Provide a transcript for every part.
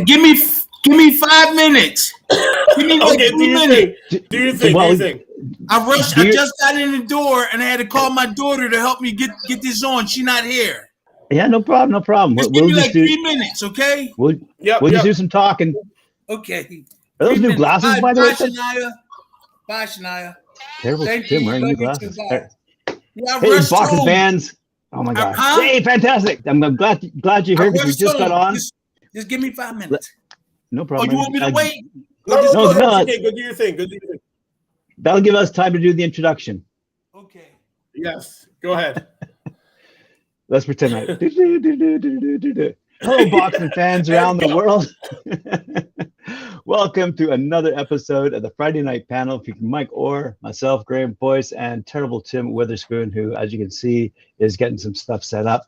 Give me 5 minutes. Give me like 2 minutes. Do your thing. I just got in the door and I had to call my daughter to help me get this on. She's not here. Yeah, no problem. Just give me like 3 minutes, okay? We'll just do some talking. Okay. Are those new glasses, by the way? Bye, Shania. Terrible Tim wearing new glasses. Yeah, hey, boxing fans. Oh my God. Hey, fantastic. I'm glad you're here because we just got on. Just give me 5 minutes. No problem. Oh, you want me to wait? No, okay, go do your thing. That'll give us time to do the introduction. Okay. Yes, go ahead. Let's pretend like. Hello, boxing fans around the world. Welcome to another episode of the Friday Night Panel featuring Mike Orr, myself, Graham Boyce, and terrible Tim Witherspoon, who, as you can see, is getting some stuff set up.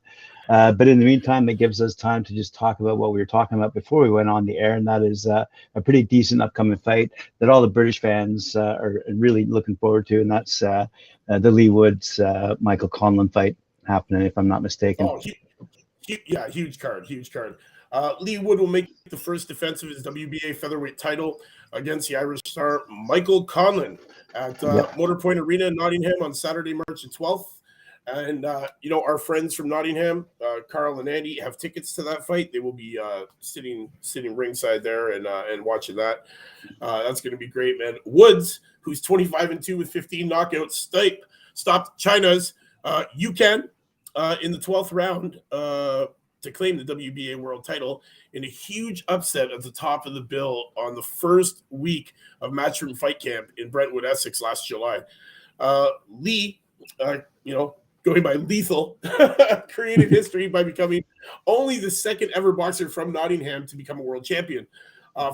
But in the meantime, it gives us time to just talk about what we were talking about before we went on the air, and that is a pretty decent upcoming fight that all the British fans are really looking forward to, and that's the Leigh Woods Michael Conlan fight happening, if I'm not mistaken. Oh, huge card. Leigh Wood will make the first defense of his WBA featherweight title against the Irish star Michael Conlan at Motorpoint Arena in Nottingham on Saturday, March the 12th. And, our friends from Nottingham, Carl and Andy, have tickets to that fight. They will be sitting ringside there and watching that. That's going to be great, man. Woods, who's 25-2 with 15 knockouts, stopped China's Yukan in the 12th round to claim the WBA world title in a huge upset at the top of the bill on the first week of Matchroom Fight Camp in Brentwood, Essex last July. Leigh, going by Lethal, created history by becoming only the second ever boxer from Nottingham to become a world champion.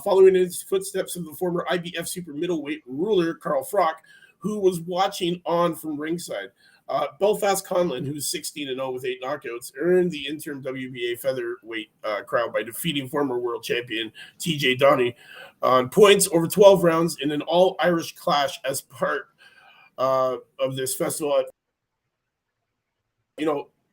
Following in his footsteps of the former IBF super middleweight ruler, Carl Froch, who was watching on from ringside. Belfast Conlan, who's 16-0 with 8 knockouts, earned the interim WBA featherweight crown by defeating former world champion TJ Donnie on points over 12 rounds in an all-Irish clash as part of this festival.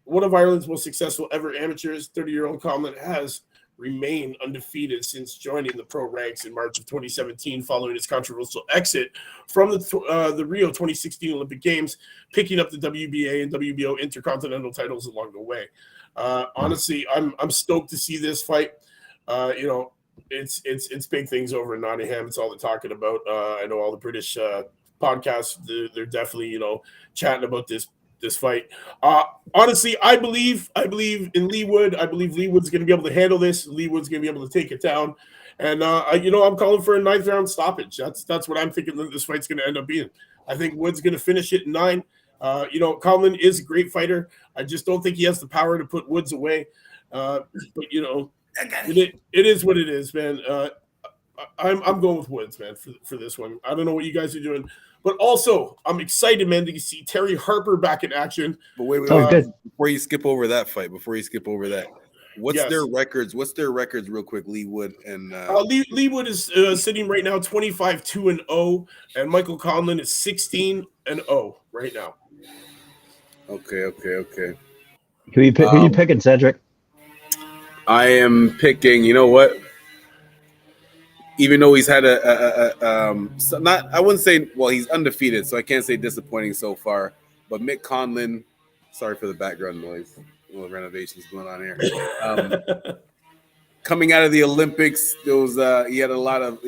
One of Ireland's most successful ever amateurs, 30-year-old Conlan has remained undefeated since joining the pro ranks in March of 2017 following his controversial exit from the Rio 2016 Olympic Games, picking up the WBA and WBO intercontinental titles along the way. Honestly, I'm stoked to see this fight. It's big things over in Nottingham. It's all they're talking about. I know all the British podcasts, they're definitely chatting about this fight. Honestly, I believe in Leigh Wood. I believe Leigh Wood's going to be able to handle this. Leigh Wood's going to be able to take it down. And I'm calling for a 9th round stoppage. That's what I'm thinking that this fight's going to end up being. I think Wood's going to finish it in 9. Conlan is a great fighter. I just don't think he has the power to put Woods away. But it is what it is, man. I'm going with Woods, man, for this one. I don't know what you guys are doing. But also, I'm excited, man, to see Terry Harper back in action. But wait. Before you skip over that fight, what's their records? What's their records, real quick? Leigh Wood and Leigh Wood is sitting right now 25-2-0, and Michael Conlan is 16-0 right now. Okay. Who you picking, Cedric? I am picking. You know what? Even though he's had I wouldn't say, well, he's undefeated, so I can't say disappointing so far. But Mick Conlan, sorry for the background noise, a little renovations going on here. Coming out of the Olympics, there was he had a lot of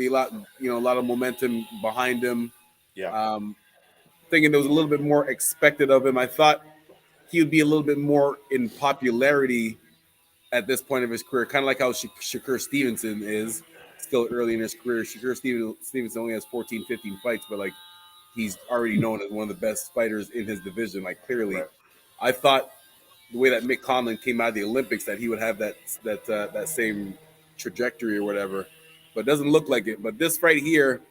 momentum behind him. Yeah. Thinking there was a little bit more expected of him. I thought he would be a little bit more in popularity at this point of his career, kind of like how Shakur Stevenson is. Still early in his career. Shakur Stevenson only has 14, 15 fights, but he's already known as one of the best fighters in his division. Clearly, right. I thought the way that Mick Conlan came out of the Olympics that he would have that same trajectory or whatever, but it doesn't look like it. But this fight here,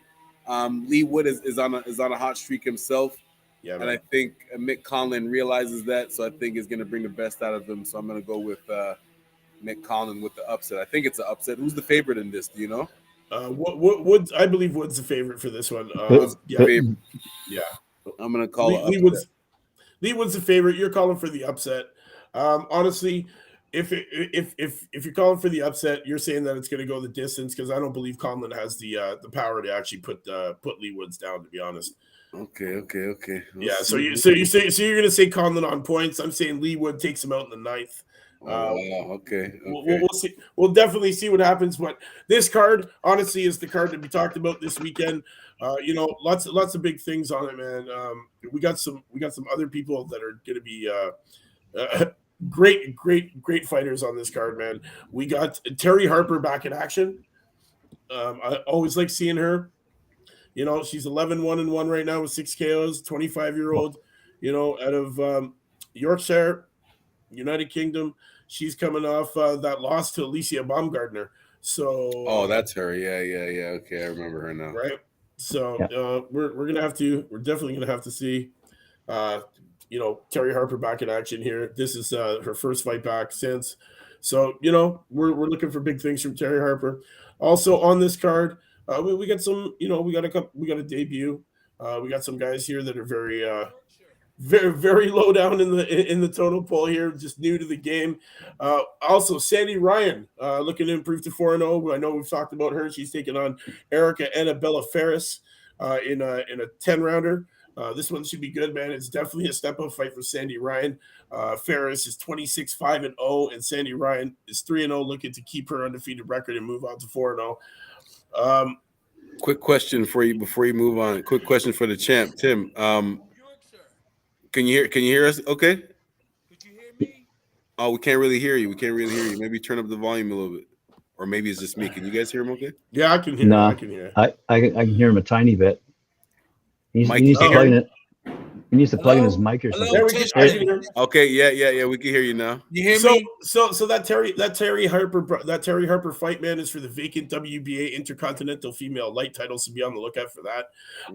Leigh Wood is on a hot streak himself, and I think Mick Conlan realizes that, so I think is going to bring the best out of him. So I'm going to go with Mick Conlan with the upset. I think it's an upset. Who's the favorite in this? Do you know? Woods. I believe Woods the favorite for this one. Favorite. Yeah. I'm gonna call Leigh Woods the favorite. You're calling for the upset. Honestly, if you're calling for the upset, you're saying that it's going to go the distance because I don't believe Conlon has the power to actually put Lee Woods down. To be honest. Okay. Yeah. So you're going to say Conlon on points. I'm saying Lee Wood takes him out in the ninth. Wow. Okay. We'll see. We'll definitely see what happens. But this card, honestly, is the card that we talked about this weekend. Lots of big things on it, man. We got some other people that are going to be great fighters on this card, man. We got Terry Harper back in action. I always like seeing her. She's 11-1-1 right now with 6 KOs. 25-year-old, out of Yorkshire, United Kingdom. She's coming off that loss to Alicia Baumgartner. So that's her. Yeah. Okay, I remember her now. Right. So we're definitely gonna have to see Terry Harper back in action here. This is her first fight back since. So we're looking for big things from Terry Harper. Also on this card, we got some. We got a debut. We got some guys here that are very very low down in the total poll here, just new to the game. Also, Sandy Ryan looking to improve to 4-0. I know we've talked about her. She's taking on Erica Annabella Ferris in a 10-rounder. This one should be good, man. It's definitely a step-up fight for Sandy Ryan. Ferris is 26-5-0, and Sandy Ryan is 3-0, looking to keep her undefeated record and move on to 4-0. Quick question for you before you move on. Quick question for the champ, Tim. Can you hear us? Okay. Could you hear me? Oh, we can't really hear you. Maybe turn up the volume a little bit, or maybe it's just me. Can you guys hear him? Okay. Yeah, I can hear. No, I can hear. I can hear him a tiny bit. He needs to plug in his mic or something. Okay, yeah. We can hear you now. You hear me? So that Terry Harper fight, man, is for the vacant WBA Intercontinental Female Light title. So be on the lookout for that.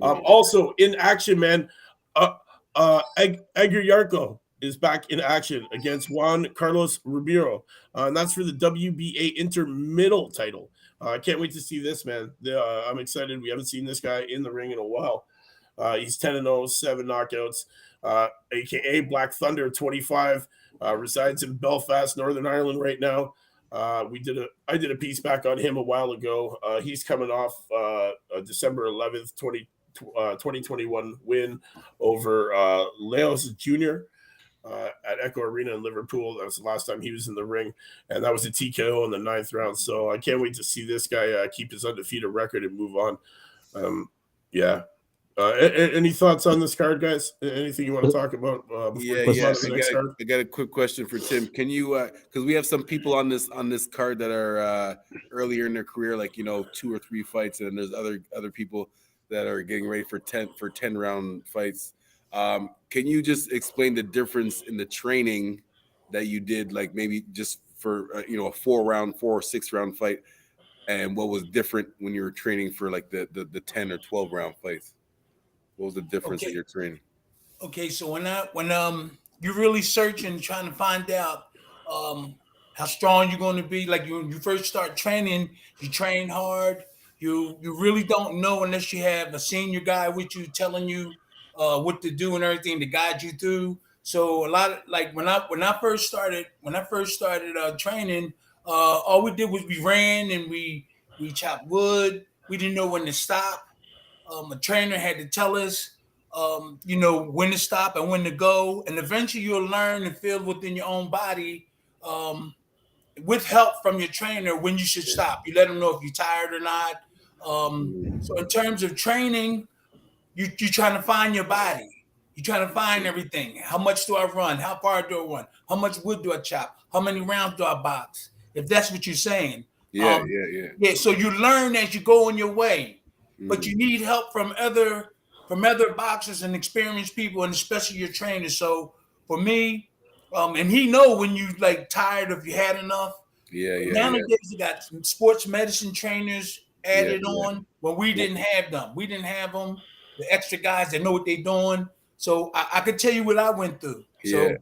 Also in action, man. Edgar Yarko is back in action against Juan Carlos Ribeiro, and that's for the WBA Intermiddle title. I can't wait to see this, man. I'm excited. We haven't seen this guy in the ring in a while. He's 10-0, 7 knockouts, aka Black Thunder 25, resides in Belfast, Northern Ireland right now. I did a piece back on him a while ago. He's coming off December 11th, 2021 win over Leos Jr. At Echo Arena in Liverpool. That was the last time he was in the ring, and that was a TKO in the 9th round. So I can't wait to see this guy keep his undefeated record and move on. Any thoughts on this card, guys? Anything you want to talk about? I got a quick question for Tim. Can you, because we have some people on this card that are earlier in their career, like 2 or 3 fights, and there's other people that are getting ready for 10 round fights. Can you just explain the difference in the training that you did, like maybe just for a 4 or 6 round fight, and what was different when you were training for like the 10 or 12 round fights? What was the difference in your training? Okay, so when you're really searching, trying to find out how strong you're going to be, like you first start training, you train hard. You really don't know unless you have a senior guy with you telling you what to do and everything to guide you through. So a lot of, like when I first started training, all we did was we ran and we chopped wood. We didn't know when to stop. A trainer had to tell us, when to stop and when to go. And eventually you'll learn and feel within your own body, with help from your trainer, when you should stop. You let them know if you're tired or not. So in terms of training, you're trying to find your body. You're trying to find everything. How much do I run? How far do I run? How much wood do I chop? How many rounds do I box? If that's what you're saying. Yeah. So you learn as you go on your way. But you need help from other boxers and experienced people, and especially your trainers. So for me, and he know when you like tired if you had enough. Nowadays you got some sports medicine trainers added on when we didn't have them. We didn't have them, the extra guys that know what they're doing. So I could tell you what I went through. So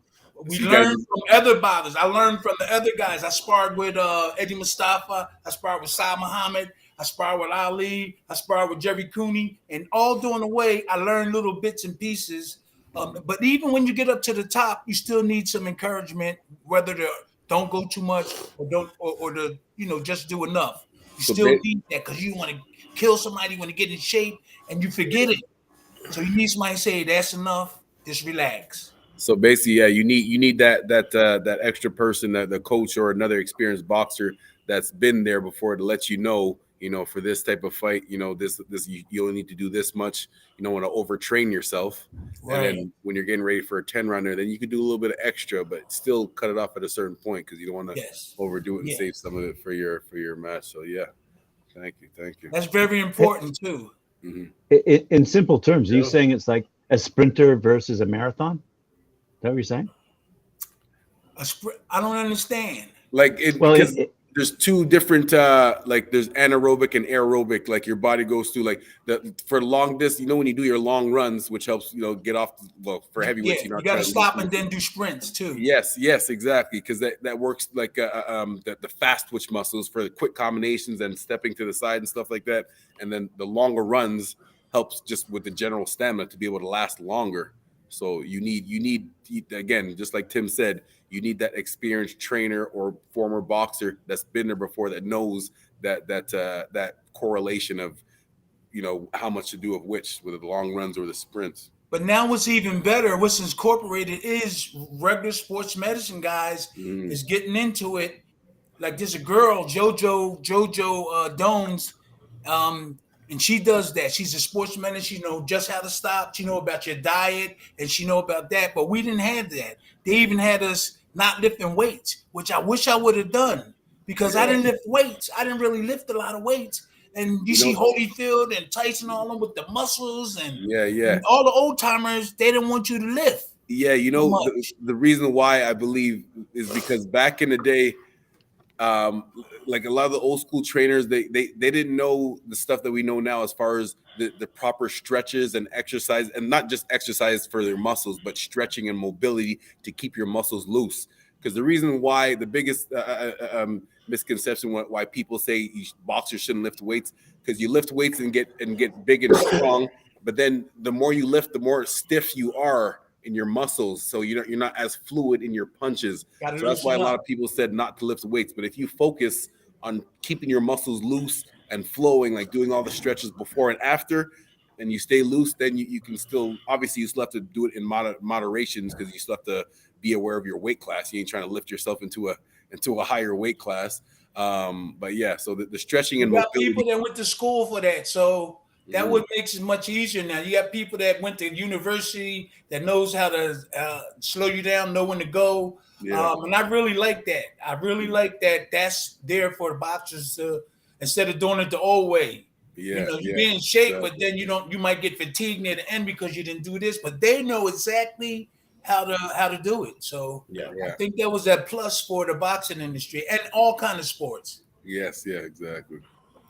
we learned from other boxers. I learned from the other guys. I sparred with Eddie Mustafa. I sparred with Saad Muhammad. I sparred with Ali. I sparred with Jerry Cooney. And all during the way, I learned little bits and pieces. But even when you get up to the top, you still need some encouragement, whether don't go too much, or don't, or the, just do enough. You So still need that because you want to kill somebody, you want to get in shape, and you forget it. So you need somebody to say that's enough. Just relax. So basically, yeah, you need that extra person, that the coach or another experienced boxer that's been there before to let you know, for this type of fight, this you only need to do this much. You don't want to overtrain yourself, and Right. then when you're getting ready for a 10 rounder, then you could do a little bit of extra, but still cut it off at a certain point because you don't want to Yes. overdo it and Yeah. save some of it for your match. So yeah, thank you. That's very important too. In simple terms, are you Yeah. saying it's like a sprinter versus a marathon? Is that what you're saying? I don't understand. Like it, Well, because there's two different like there's anaerobic and aerobic, like your body goes through like for long distance, when you do your long runs, which helps get off, well, for heavyweights, Yeah, you're you not got to trying to stop lose and then do sprints too. Yes, exactly, because that works like the fast twitch muscles for the quick combinations and stepping to the side and stuff like that, and then the longer runs helps just with the general stamina to be able to last longer. So you need again, just like Tim said, you need that experienced trainer or former boxer that's been there before, that knows that correlation of how much to do of which, whether the long runs or the sprints. But now what's even better, what's incorporated, is regular sports medicine guys is getting into it. Like there's a girl, JoJo Dones, and she does that. She's a sports medicine. She know just how to stop. She know about your diet, and she know about that. But we didn't have that. They even had us not lifting weights, which I wish I would have done, because I didn't lift weights. I didn't really lift a lot of weights. And you see Holyfield and Tyson, all them with the muscles, and and all the old timers, they didn't want you to lift. Yeah, the reason why I believe is because back in the day, like a lot of the old school trainers, they didn't know the stuff that we know now, as far as the proper stretches and exercise, and not just exercise for their muscles, but stretching and mobility to keep your muscles loose. Because the reason why, the biggest misconception why people say boxers shouldn't lift weights, because you lift weights and get big and strong, but then the more you lift, the more stiff you are in your muscles, so you're not as fluid in your punches. So that's why a lot of people said not to lift weights. But if you focus on keeping your muscles loose and flowing, like doing all the stretches before and after, and you stay loose, then you can still, obviously you still have to do it in moderations, because you still have to be aware of your weight class. You ain't trying to lift yourself into a higher weight class. But yeah, so the stretching and mobility. People that went to school for that, so that what makes it much easier now. You got people that went to university that knows how to slow you down, know when to go. Yeah. And I really like that. I really like that. That's there for the boxers instead of doing it the old way. Yeah, you be in shape, exactly. But then you might get fatigued near the end because you didn't do this. But they know exactly how to do it. So I think that was that plus for the boxing industry and all kind of sports. Yes, yeah, exactly.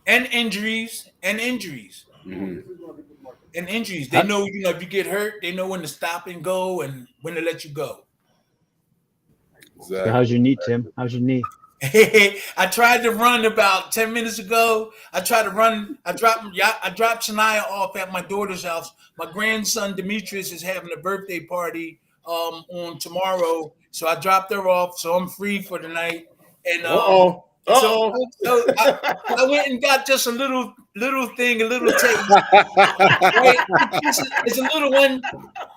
And injuries. Mm-hmm. And injuries. They know, if you get hurt, they know when to stop and go and when to let you go. Exactly. So how's your knee, Tim? How's your knee? I tried to run about 10 minutes ago. I tried to run. I dropped Shania off at my daughter's house. My grandson Demetrius is having a birthday party on tomorrow, so I dropped her off. So I'm free for the night. And so I went and got just a little thing, a little taste. Right? It's a little one,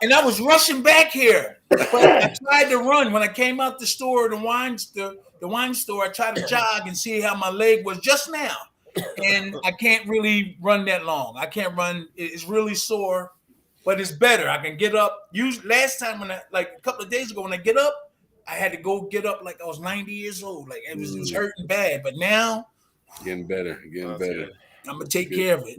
and I was rushing back here. But I tried to run when I came out the store, the wine store. I tried to jog and see how my leg was just now, and I can't really run that long. I can't run; it's really sore, but it's better. I can get up. Last time a couple of days ago, when I get up, I had to go get up like I was 90 years old. Like it was hurting bad, but now getting better. I'm gonna take care of it.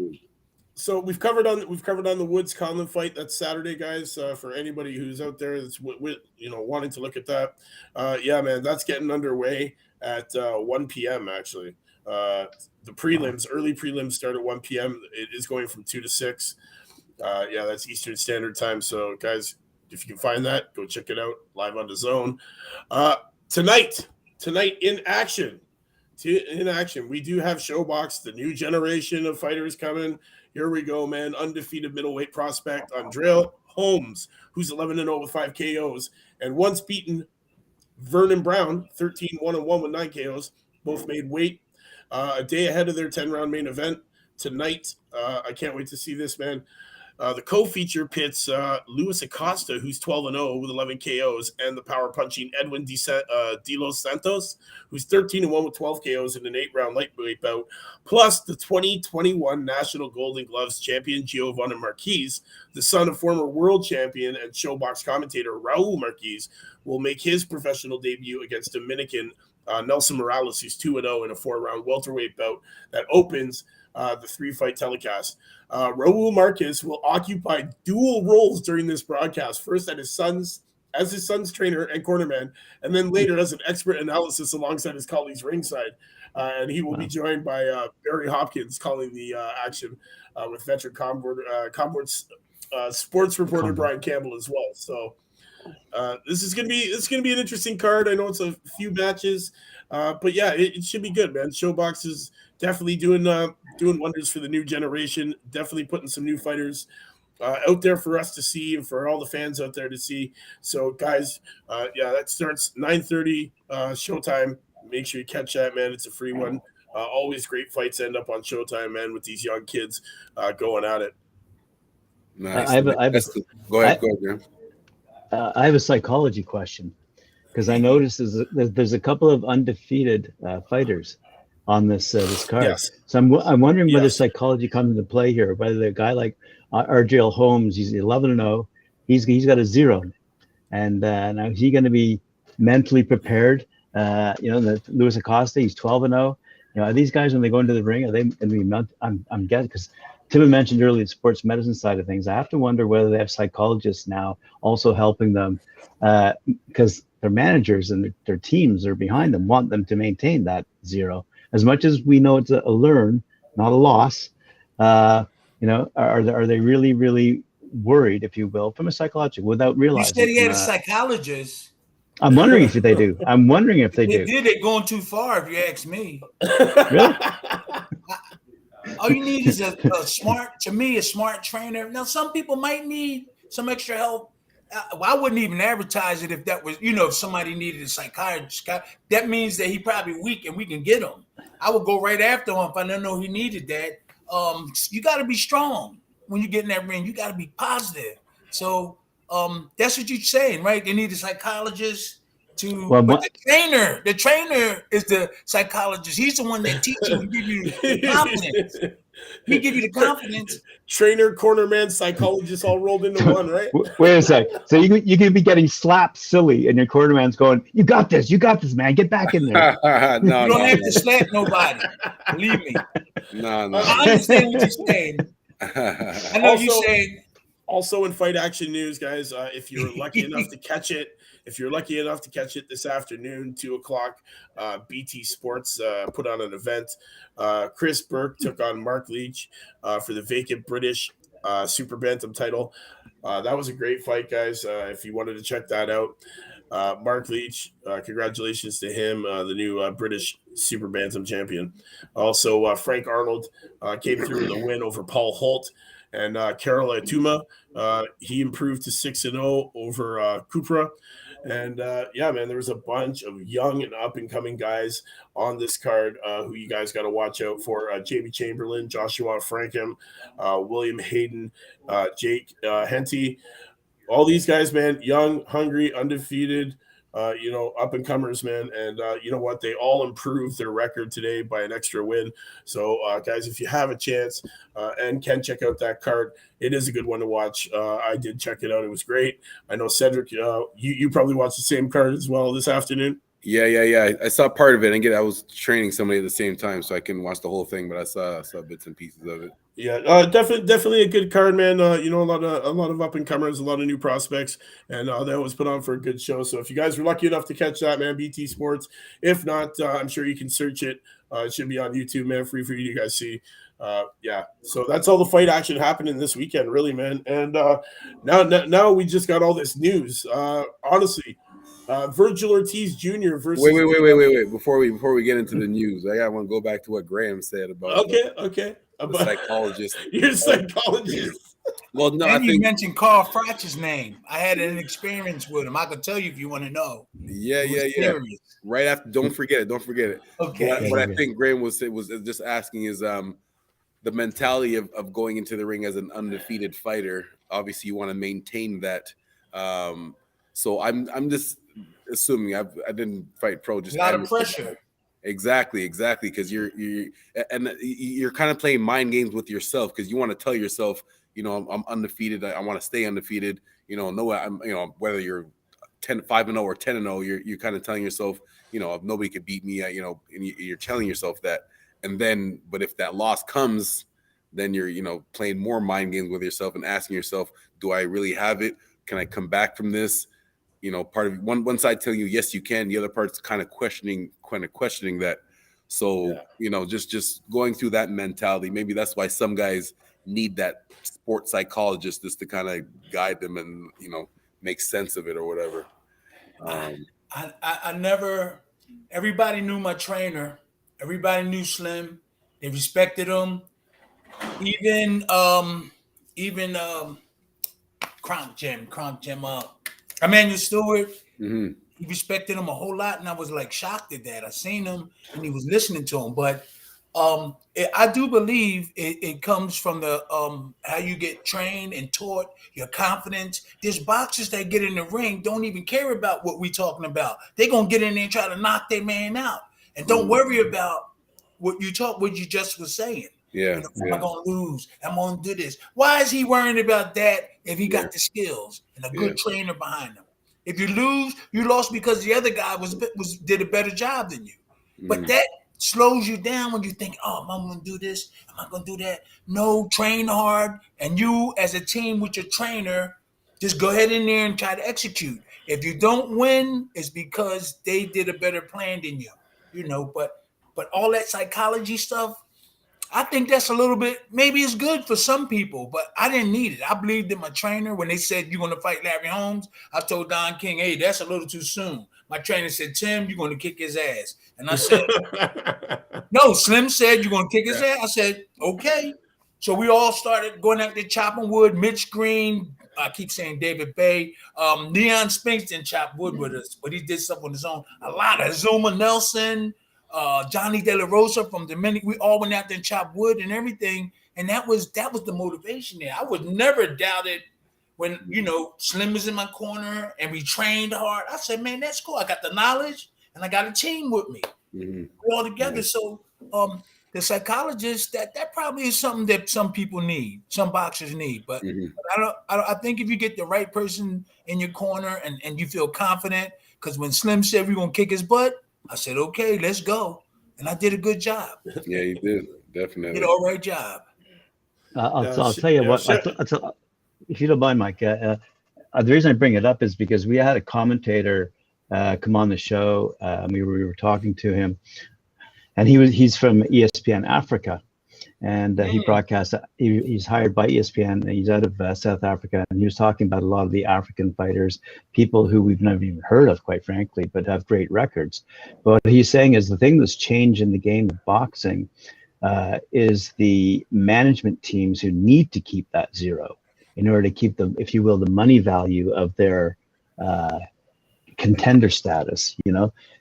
So we've covered on the Woods Conlon fight. That's Saturday, guys. For anybody who's out there that's wanting to look at that, man, that's getting underway at 1 p.m. Actually, the prelims, early prelims start at 1 p.m. It is going from 2 to 6. That's Eastern Standard Time. So, guys, if you can find that, go check it out live on DAZN. Tonight in action. We do have ShowBox, the new generation of fighters coming. Here we go, man. Undefeated middleweight prospect Andrea Holmes, who's 11-0 with 5 KOs, and once beaten Vernon Brown, 13-1-1 with 9 KOs. Both made weight a day ahead of their 10-round main event tonight. I can't wait to see this, man. The co-feature pits Luis Acosta, who's 12-0 with 11 KOs, and the power-punching Edwin De Los Santos, who's 13-1 with 12 KOs in an 8-round lightweight bout, plus the 2021 National Golden Gloves champion Giovanni Marquez, the son of former world champion and showbox commentator Raul Marquez, will make his professional debut against Dominican Nelson Morales, who's 2-0 in a 4-round welterweight bout that opens the 3-fight telecast. Raul Marquez will occupy dual roles during this broadcast. First as his son's trainer and cornerman, and then later as an expert analysis alongside his colleagues ringside. And he will be joined by Barry Hopkins calling the action with veteran Concord sports reporter Brian Campbell as well. So this is gonna be an interesting card. I know it's a few matches, but yeah, it should be good, man. Showbox is definitely doing wonders for the new generation. Definitely putting some new fighters out there for us to see and for all the fans out there to see. So, guys, that starts 9:30 Showtime. Make sure you catch that, man. It's a free one. Always great fights end up on Showtime, man, with these young kids going at it. Nice. Go ahead, man. I have a psychology question because I noticed there's a couple of undefeated fighters on this card. Yes. So I'm wondering whether psychology comes into play here. Whether a guy like RJL Holmes, he's 11-0, he's got a 0, and now is he going to be mentally prepared? Luis Acosta, he's 12-0. Are these guys when they go into the ring? Are they going to be? I'm guessing because Tim mentioned earlier the sports medicine side of things. I have to wonder whether they have psychologists now also helping them because their managers and their teams are behind them, want them to maintain that 0. As much as we know it's a learn, not a loss, are they really, really worried, if you will, from a psychological without realizing? You said he had a psychologist. I'm wondering if they do. I'm wondering if they do. They're going too far, if you ask me. Really? All you need is a smart trainer. Now, some people might need some extra help. I wouldn't even advertise it if that was, if somebody needed a psychiatrist. That means that he probably weak and we can get him. I would go right after him if I didn't know he needed that. You got to be strong when you get in that ring. You got to be positive. So that's what you're saying, right? They need a psychologist but the trainer is the psychologist. He's the one that teaches you and give you the confidence. He give you the confidence. Trainer, cornerman, psychologist all rolled into one, right? Wait a sec. So you could be getting slapped silly and your cornerman's going, you got this, man. Get back in there. You don't have to slap nobody. Believe me. No. I understand what you're saying. I know you're saying. Also in fight action news, guys, if you're lucky enough to catch it, this afternoon, 2:00, BT Sports put on an event. Chris Burke took on Mark Leach for the vacant British Super Bantam title. That was a great fight, guys. If you wanted to check that out, Mark Leach, congratulations to him, the new British Super Bantam champion. Also, Frank Arnold came through with a win over Paul Holt. And Karol Atuma, he improved to 6-0 over Kupra. And man, there was a bunch of young and up-and-coming guys on this card who you guys got to watch out for. Jamie Chamberlain, Joshua Frankham, William Hayden, Jake Henty. All these guys, man, young, hungry, undefeated, up-and-comers, man. And you know what? They all improved their record today by an extra win. So, guys, if you have a chance and can check out that card, it is a good one to watch. I did check it out. It was great. I know, Cedric, you probably watched the same card as well this afternoon. Yeah. I saw part of it. I was training somebody at the same time, so I couldn't watch the whole thing, but I saw bits and pieces of it. Yeah, definitely a good card, man. A lot of up and comers, a lot of new prospects, and that was put on for a good show. So if you guys were lucky enough to catch that, man, BT Sports. If not, I'm sure you can search it. It should be on YouTube, man, free for you to guys see. So that's all the fight action happening this weekend, really, man. And now we just got all this news. Honestly, Virgil Ortiz Jr. versus. Wait! Before we get into the news, I want to go back to what Graham said about. Okay. The psychologist. You're a psychologist. Well, no, I And you think mentioned Carl Fratch's name. I had an experience with him. I could tell you if you want to know. yeah, It was yeah. serious. Right after, don't forget it. Okay. What I think Graham was just asking is the mentality of going into the ring as an undefeated fighter. Obviously, you want to maintain that. So I'm just assuming I didn't fight pro, A just lot of amateur. pressure. Exactly, because you're kind of playing mind games with yourself because you want to tell yourself, I'm undefeated. I want to stay undefeated. Whether you're 5-0 or 10-0, you're kind of telling yourself, if nobody could beat me, and you're telling yourself that. And then, but if that loss comes, then you're, playing more mind games with yourself and asking yourself, do I really have it? Can I come back from this? Part of one side telling you yes you can, the other part's kind of questioning that. So just going through that mentality. Maybe that's why some guys need that sports psychologist just to kind of guide them and make sense of it or whatever. I never. Everybody knew my trainer. Everybody knew Slim. They respected him. Even Kronk Jim. Emmanuel Stewart. Mm-hmm. He respected him a whole lot, and I was like shocked at that. I seen him, and he was listening to him. But I do believe it comes from the how you get trained and taught, your confidence. There's boxers that get in the ring don't even care about what we talking about. They're gonna get in there and try to knock their man out, and don't worry about what you just was saying. Yeah, Am I gonna lose? I'm gonna do this. Why is he worrying about that if he got the skills and a good trainer behind him? If you lose, you lost because the other guy did a better job than you. But that slows you down when you think, oh, am I gonna do this? Am I gonna do that? No, train hard, and you as a team with your trainer, just go ahead in there and try to execute. If you don't win, it's because they did a better plan than you. But all that psychology stuff, I think that's a little bit, maybe it's good for some people, but I didn't need it. I believed in my trainer. When they said you're going to fight Larry Holmes, I told Don King, hey, that's a little too soon. My trainer said, Tim, you're going to kick his ass. And I said, no, Slim said you're going to kick his ass. I said, okay. So we all started going out there chopping wood. Mitch Green, I keep saying David Bay. Leon Spinks didn't chop wood with us, but he did stuff on his own. A lot of Zuma Nelson, Johnny De La Rosa from Dominican. We all went out there and chopped wood and everything. And that was the motivation there. I would never doubt it when, Slim was in my corner and we trained hard. I said, man, that's cool. I got the knowledge and I got a team with me. We're all together. So the psychologist, that probably is something that some people need, some boxers need. But I think if you get the right person in your corner and you feel confident, because when Slim said we're going to kick his butt, I said, okay, let's go. And I did a good job. Yeah, you did. Definitely. Did an all right job. I'll tell you what, if you don't mind, Mike, the reason I bring it up is because we had a commentator come on the show. We were talking to him, and he's from ESPN Africa, and he broadcasts. He's hired by ESPN. And he's out of South Africa, and he was talking about a lot of the African fighters, people who we've never even heard of, quite frankly, but have great records. But what he's saying is the thing that's changed in the game of boxing is the management teams who need to keep that zero in order to keep the, if you will, the money value of their contender status.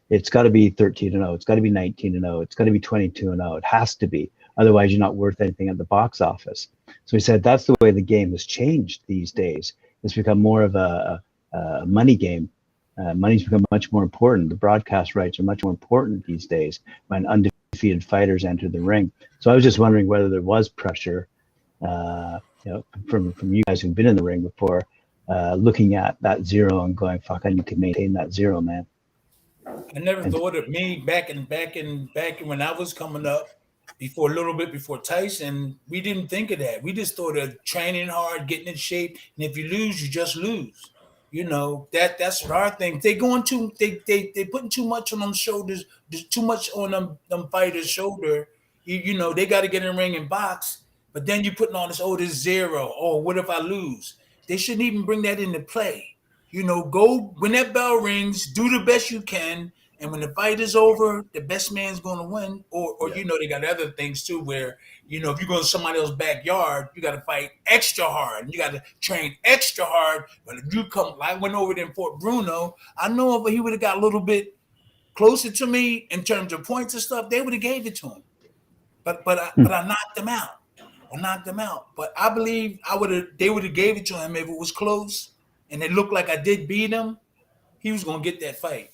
It's got to be 13-0. It's got to be 19-0. It's got to be 22-0. It has to be. Otherwise, you're not worth anything at the box office. So he said that's the way the game has changed these days. It's become more of a money game. Money's become much more important. The broadcast rights are much more important these days when undefeated fighters enter the ring. So I was just wondering whether there was pressure, from you guys who've been in the ring before, looking at that zero and going, "Fuck, I need to maintain that zero, man." I never thought of me back in when I was coming up, a little bit before Tyson. We didn't think of that. We just thought of training hard, getting in shape, and if you lose, you just lose. That's what our thing. They putting too much on them shoulders. There's too much on them fighters' shoulder. They got to get in the ring and box. But then you putting on this zero. Oh, what if I lose? They shouldn't even bring that into play. Go when that bell rings, do the best you can, And when the fight is over, the best man's going to win. Or Yeah. you know, they got other things too where, you know, if you go to somebody else's backyard, you got to fight extra hard. And you got to train extra hard. But if you come, I went over there in Fort Bruno, I know if he would have got a little bit closer to me in terms of points and stuff, they would have gave it to him. But I knocked him out. But I believe they would have gave it to him if it was close and it looked like I did beat him. He was gonna get that fight.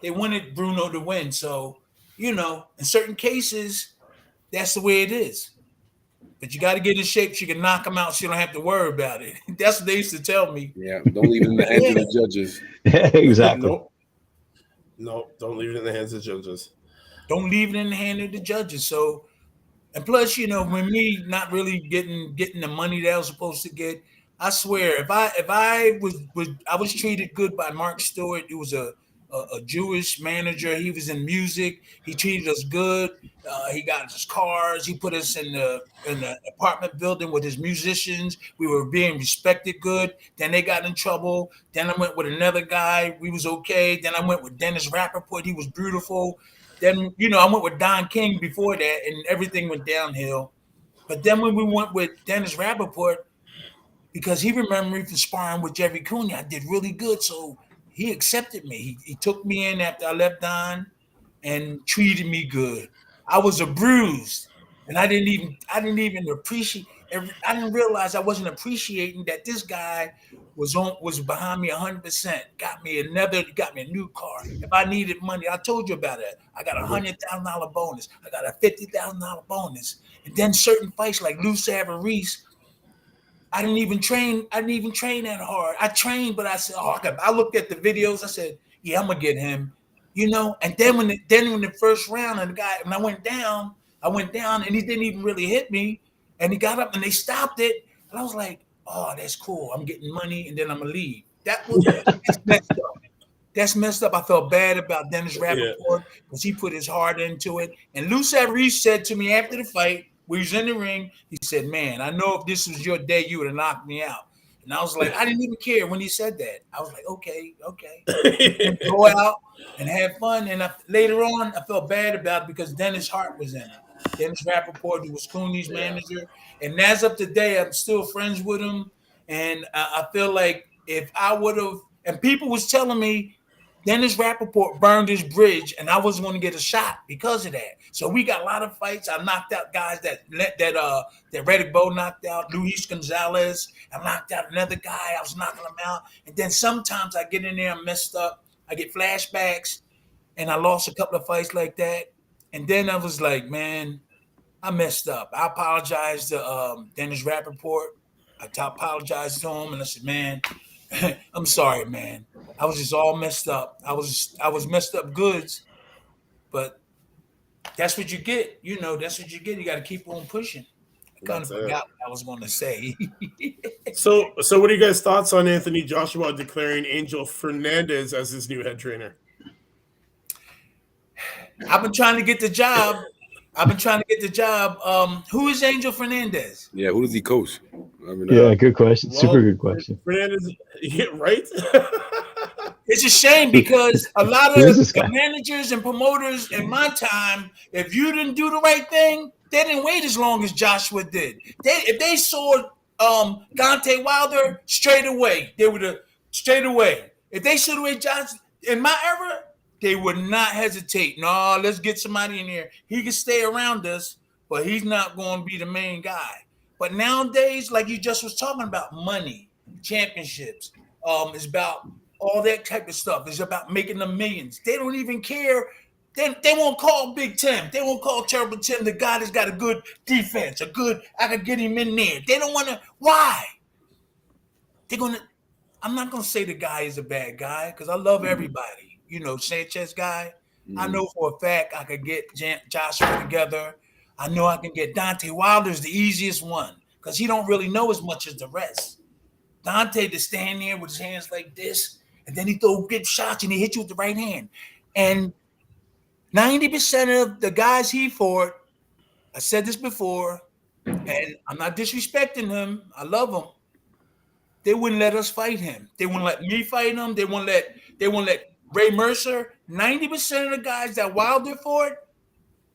They wanted Bruno to win. So, you know, in certain cases, that's the way it is. But you got to get in shape so you can knock him out so you don't have to worry about it. That's what they used to tell me. Yeah, don't leave it in the hands of the judges. Exactly. No, don't leave it in the hands of judges. Don't leave it in the hand of the judges. So, and plus, you know, when me not really getting the money that I was supposed to get, I swear, if I was treated good by Mark Stewart. It was a Jewish manager. He was in music. He treated us good. He got us cars. He put us in the apartment building with his musicians. We were being respected good. Then they got in trouble. Then I went with another guy. We was okay. Then I went with Dennis Rappaport. He was beautiful. Then, you know, I went with Don King before that, and everything went downhill. But then when we went with Dennis Rappaport, because he remembered me from sparring with Jerry Cooney, I did really good. So he accepted me. He took me in after I left Don and treated me good. I was a bruised, and I didn't even appreciate. I didn't realize I wasn't appreciating that this guy was behind me 100%. Got me a new car. If I needed money, I told you about it. I got $100,000 bonus. I got a $50,000 bonus. And then certain fights like Lou Savarese, I didn't even train that hard. I trained, but I said, I looked at the videos. I said, yeah, I'm gonna get him, you know. And then when the first round, and the guy, when I went down, and he didn't even really hit me. And he got up and they stopped it. And I was like, oh, that's cool. I'm getting money, and then I'm gonna leave. That's messed up. That's messed up. I felt bad about Dennis Rappaport because he put his heart into it. And Lou Savarese said to me after the fight, we was in the ring, he said, man, I know if this was your day, you would have knocked me out. And I was like, I didn't even care when he said that. I was like, okay. And go out and have fun. And later on, I felt bad about it because Dennis Hart was in it. Dennis Rappaport, who was Cooney's manager. And as of today, I'm still friends with him. And I feel like if I would have, and people was telling me, Dennis Rappaport burned his bridge, and I wasn't going to get a shot because of that. So we got a lot of fights. I knocked out guys that Reddick Bowe knocked out, Luis Gonzalez. I knocked out another guy. I was knocking him out. And then sometimes I get in there, I'm messed up. I get flashbacks, and I lost a couple of fights like that. And then I was like, man, I messed up. I apologized to Dennis Rappaport. I apologized to him, and I said, man, I'm sorry, man. I was just all messed up. I was messed up goods, but that's what you get. You know, that's what you get. You got to keep on pushing. I kind of forgot what I was going to say. So what are you guys' thoughts on Anthony Joshua declaring Angel Fernandez as his new head trainer? I've been trying to get the job. Who is Angel Fernandez? Yeah, who does he coach? I mean, good question. Super good question. Fernandez, right? It's a shame because a lot of managers and promoters in my time, if you didn't do the right thing, they didn't wait as long as Joshua did. If they saw Dante Wilder straight away, they would have straight away. If they saw the way Joshua in my era, they would not hesitate. No, let's get somebody in here. He can stay around us, but he's not going to be the main guy. But nowadays, like you just was talking about, money, championships, it's about all that type of stuff. It's about making the millions. They don't even care. They won't call Big Tim. They won't call Terrible Tim the guy that's got a good defense, I could get him in there. They don't want to. Why? I'm not going to say the guy is a bad guy because I love everybody. You know, Sanchez guy. I know for a fact I could get Joshua together. I know I can get Dante Wilder's the easiest one because he don't really know as much as the rest. Dante to stand there with his hands like this, and then he throw good shots and he hit you with the right hand. And 90% of the guys he fought, I said this before, and I'm not disrespecting him. I love him. They wouldn't let us fight him. They wouldn't let me fight him. They wouldn't let Ray Mercer. 90% of the guys that Wilder fought,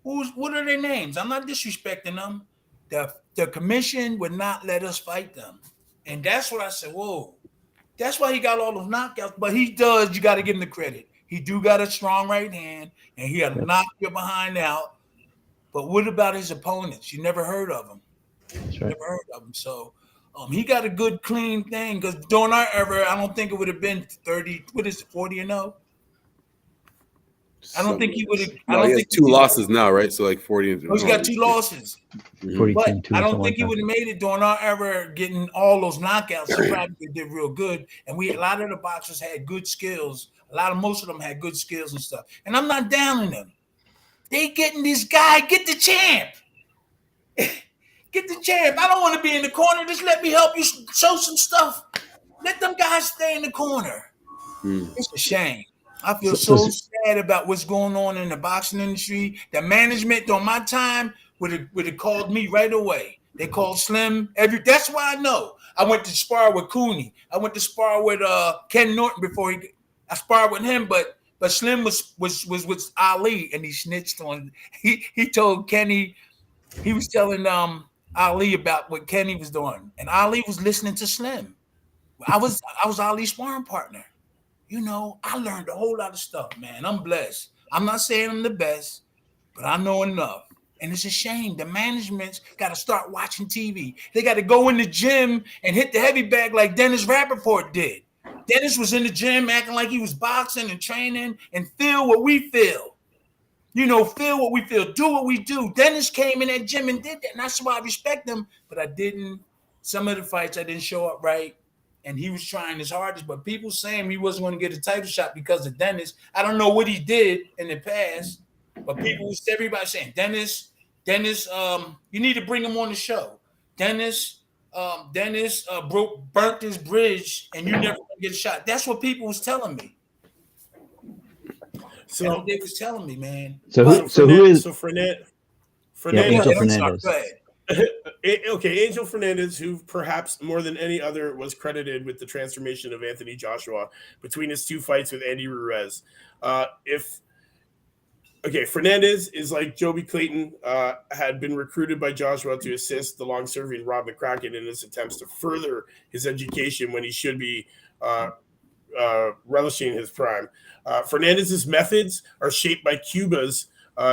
what are their names? I'm not disrespecting them. The commission would not let us fight them. And that's what I said, whoa. That's why he got all those knockouts. But he does, you got to give him the credit. He do got a strong right hand, and he had knocked your behind out. But what about his opponents? You never heard of them. That's right. Never heard of him. So he got a good, clean thing. Because during our era, I don't think it would have been 30, 40-0. I don't think he would have. No, he has 2 losses now, right? So like 40. He's got 2 losses. But I don't think he would have made it during our era, getting all those knockouts. He probably did real good. And a lot of the boxers had good skills. Most of them had good skills and stuff. And I'm not downing them. They getting this guy, get the champ. Get the champ. I don't want to be in the corner. Just let me help you show some stuff. Let them guys stay in the corner. It's a shame. I feel so sad about what's going on in the boxing industry. The management during my time would have called me right away. They called Slim. That's why I know. I went to spar with Cooney. I went to spar with Ken Norton before I sparred with him, but Slim was with Ali, and he snitched on. He told Kenny, he was telling Ali about what Kenny was doing, and Ali was listening to Slim. I was Ali's sparring partner. I learned a whole lot of stuff, man. I'm blessed. I'm not saying I'm the best, but I know enough. And it's a shame. The management's got to start watching TV. They got to go in the gym and hit the heavy bag like Dennis Rappaport did. Dennis was in the gym acting like he was boxing and training and feel what we feel. Feel what we feel. Do what we do. Dennis came in that gym and did that. And that's why I respect him. But I didn't. Some of the fights I didn't show up right. And he was trying his hardest, but people saying he wasn't going to get a title shot because of Dennis. I don't know what he did in the past, but everybody saying Dennis, you need to bring him on the show. Dennis burnt his bridge, and you never gonna get a shot. That's what people was telling me. So they was telling me, man. Fernandez? Angel Fernandez. Go ahead. Okay, Angel Fernandez, who perhaps more than any other was credited with the transformation of Anthony Joshua between his 2 fights with Andy Ruiz. Fernandez is like Joby Clayton, had been recruited by Joshua to assist the long-serving Rob McCracken in his attempts to further his education when he should be relishing his prime. Fernandez's methods are shaped by Cuba's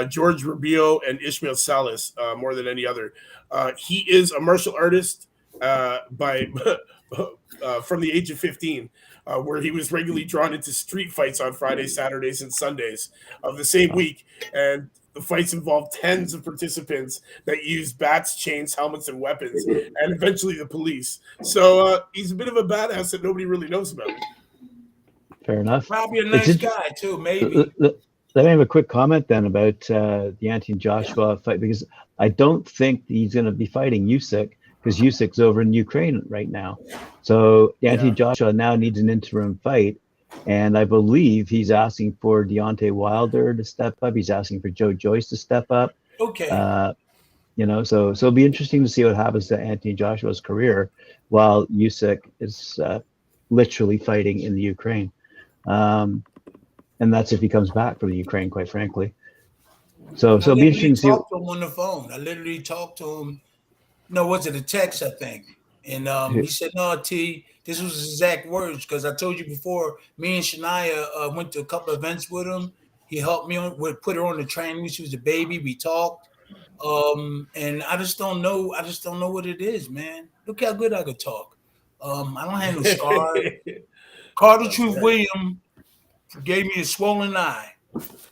George Rubio and Ishmael Salas more than any other. He is a martial artist from the age of 15, where he was regularly drawn into street fights on Fridays, Saturdays, and Sundays of the same week. And the fights involved tens of participants that used bats, chains, helmets, and weapons, and eventually the police. So he's a bit of a badass that nobody really knows about. Fair enough. Probably a nice guy, too, maybe. Let me have a quick comment then about the Anthony Joshua fight, because I don't think he's going to be fighting Usyk, because Usyk's over in Ukraine right now. So Anthony Joshua now needs an interim fight, and I believe he's asking for Deontay Wilder to step up. He's asking for Joe Joyce to step up. Okay. So it'll be interesting to see what happens to Anthony Joshua's career while Usyk is literally fighting in the Ukraine. And that's if he comes back from the Ukraine, quite frankly. So it'll be interesting to see. I talked to him on the phone. I literally talked to him. No, was it a text, I think? And he said, no, T, this was his exact words, because I told you before, me and Shania went to a couple of events with him. He helped me put her on the train when she was a baby. We talked. And I just don't know what it is, man. Look how good I could talk. I don't have no scar. Carter Truth William gave me a swollen eye.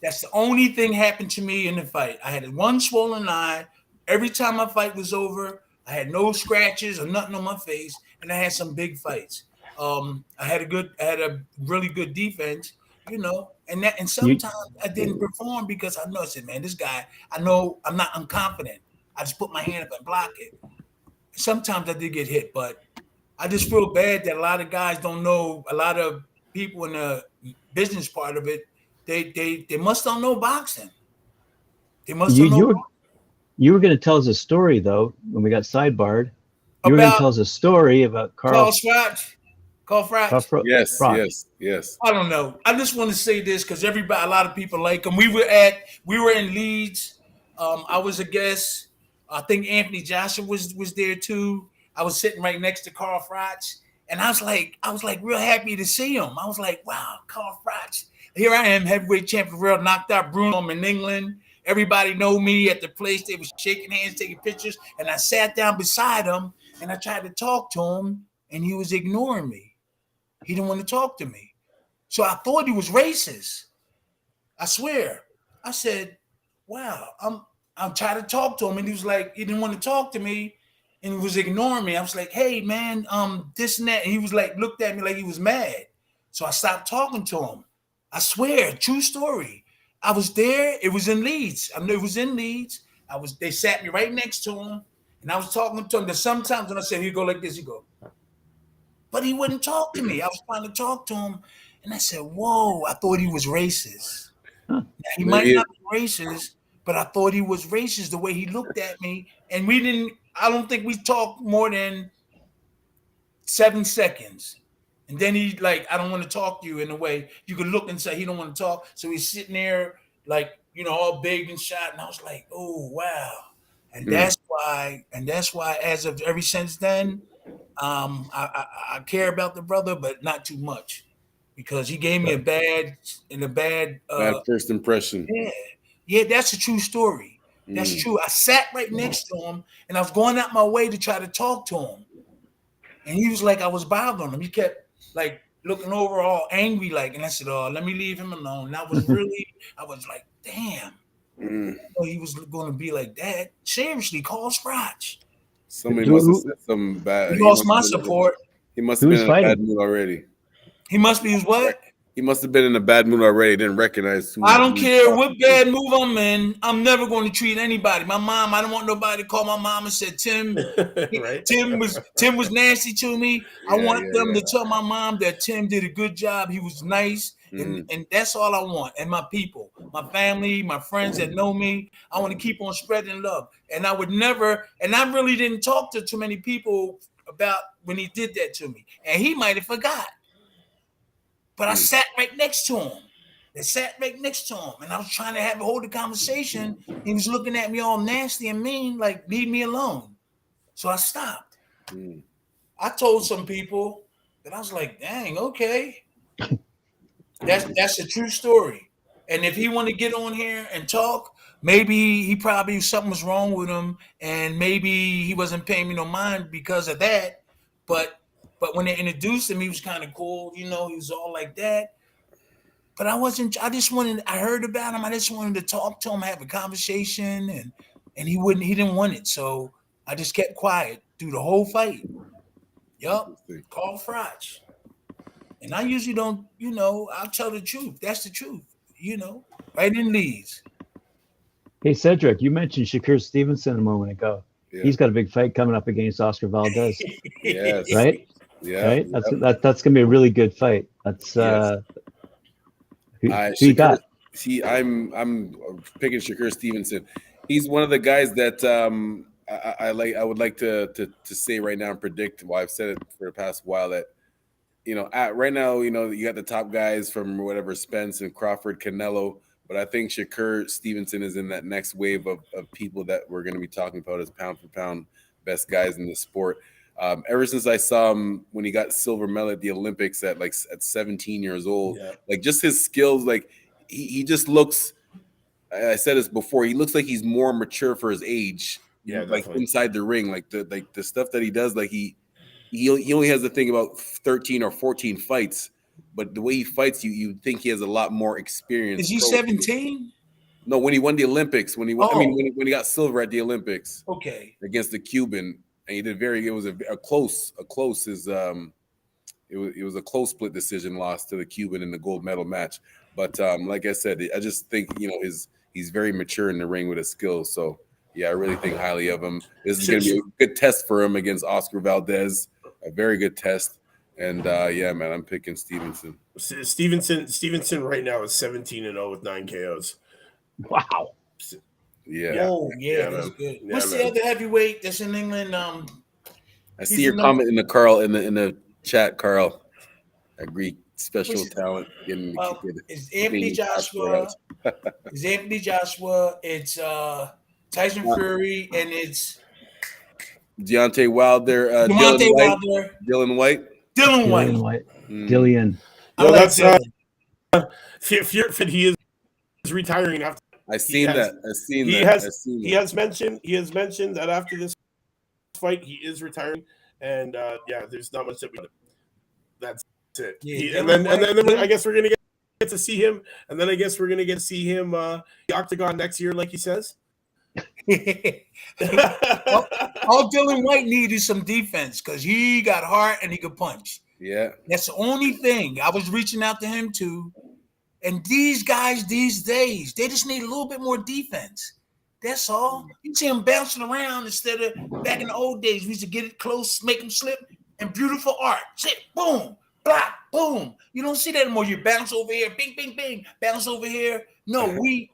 That's the only thing happened to me in the fight. I had one swollen eye. Every time my fight was over, I had no scratches or nothing on my face, and I had some big fights. I had a really good defense, and sometimes I didn't perform because I said, man, this guy, I know I'm not unconfident. I just put my hand up and block it. Sometimes I did get hit, but I just feel bad that a lot of guys don't know. A lot of people in the business part of it, they must don't know boxing. They must don't know. You were going to tell us a story, though, when we got sidebarred. You were going to tell us a story about Carl Schwartz. Carl Froch. Yes, Froch. yes. I don't know. I just want to say this because a lot of people like him. We were in Leeds. I was a guest. I think Anthony Joshua was there too. I was sitting right next to Carl Froch, and I was like real happy to see him. I was like, wow, Carl Froch. Here I am, heavyweight champion of the world, knocked out Bruno in England. Everybody know me at the place. They was shaking hands, taking pictures, and I sat down beside him and I tried to talk to him, and he was ignoring me. He didn't want to talk to me. So I thought he was racist. I swear. I said, wow, I'm trying to talk to him. And he was like, he didn't want to talk to me. And he was ignoring me. I was like, hey man, this and that. And he was like, looked at me like he was mad. So I stopped talking to him. I swear, true story. I was there. It was in Leeds. I knew it was in Leeds. They sat me right next to him. And I was talking to him. There's sometimes when I said, he'd go like this, he'd go. But he wouldn't talk to me. I was trying to talk to him. And I said, whoa, I thought he was racist. Now, he might not be racist, but I thought he was racist the way he looked at me. And I don't think we talked more than 7 seconds. And then he I don't want to talk to you in a way. You could look and say he don't want to talk. So he's sitting there all big and shot. And I was like, oh, wow. And that's why ever since then, I care about the brother, but not too much, because he gave me a bad first impression. Yeah, that's a true story. That's true. I sat right next to him, and I was going out my way to try to talk to him, and he was like, I was bothering him. He kept looking over all angry, and I said, "Oh, let me leave him alone." And I was like, "Damn." He was going to be like that. Seriously, call Froch. Somebody must have said something bad. He lost my support. He must have been in a bad mood already. He must be what? He must have been in a bad mood already. Didn't recognize. I don't care what bad move I'm in. I'm never going to treat anybody. My mom, I don't want nobody to call my mom and say Tim. Right? Tim was nasty to me. I want them to tell my mom that Tim did a good job. He was nice. And that's all I want. And my people, my family, my friends that know me, I want to keep on spreading love. And I would never, and I really didn't talk to too many people about when he did that to me. And he might have forgot. But I sat right next to him. They sat right next to him. And I was trying to hold a conversation. He was looking at me all nasty and mean, like, leave me alone. So I stopped. I told some people that I was like, dang, okay. That's a true story. And if he want to get on here and talk, maybe something was wrong with him, and maybe he wasn't paying me no mind because of that. But when they introduced him, he was kind of cool, he was all like that. But I heard about him. I just wanted to talk to him, have a conversation, and he didn't want it. So I just kept quiet through the whole fight. Yup. Carl Froch. And I usually don't, I'll tell the truth. That's the truth, right in Leeds. Hey, Cedric, you mentioned Shakur Stevenson a moment ago. Yeah. He's got a big fight coming up against Oscar Valdez. Yes. Right? Yeah. Right? That's going to be a really good fight. That's who you got? See, I'm picking Shakur Stevenson. He's one of the guys that I would like to say right now and predict. Well, I've said it for the past while that right now, you got the top guys from whatever, Spence and Crawford, Canelo, but I think Shakur Stevenson is in that next wave of people that we're going to be talking about as pound for pound best guys in the sport. Ever since I saw him when he got silver medal at the Olympics at 17 years old, just his skills, he just looks, I said this before, he looks like he's more mature for his age. Yeah, definitely. Inside the ring, the stuff that he does, he only has to think about 13 or 14 fights, but the way he fights, you think he has a lot more experience. Is he 17? No, when he won the Olympics, when he got silver at the Olympics, against the Cuban, and he did it was a close split decision loss to the Cuban in the gold medal match. But like I said, I just think he's very mature in the ring with his skills. So yeah, I really think highly of him. This is going to be a good test for him against Oscar Valdez. A very good test. And yeah, man, I'm picking Stevenson. Stevenson right now is 17-0 with 9 KOs. Wow. Yeah. Oh, yeah, that's good. Yeah, what's the other heavyweight that's in England? I see your comment in the Carl in the chat, Carl. Agree. Special talent in it's Anthony Joshua. It's Anthony Joshua. It's Tyson Fury, and it's Deontay Wilder. Deontay Wilder. Dylan White. Dylan White. Dillian. Yo, like that's Dylan. he is retiring after. I've seen that. He has mentioned that after this fight he is retiring, and there's not much that we. That's it. Yeah, and then I guess we're gonna get to see him, and then I guess we're gonna get to see him the octagon next year, like he says. All Dylan White needed is some defense because he got heart and he could punch. Yeah, that's the only thing I was reaching out to him too. And these guys these days, they just need a little bit more defense. That's all. You see them bouncing around instead of back in the old days. We used to get it close, make them slip, and beautiful art. Sit, boom, block, boom. You don't see that anymore. You bounce over here, bing, bing, bing, bounce over here. No, we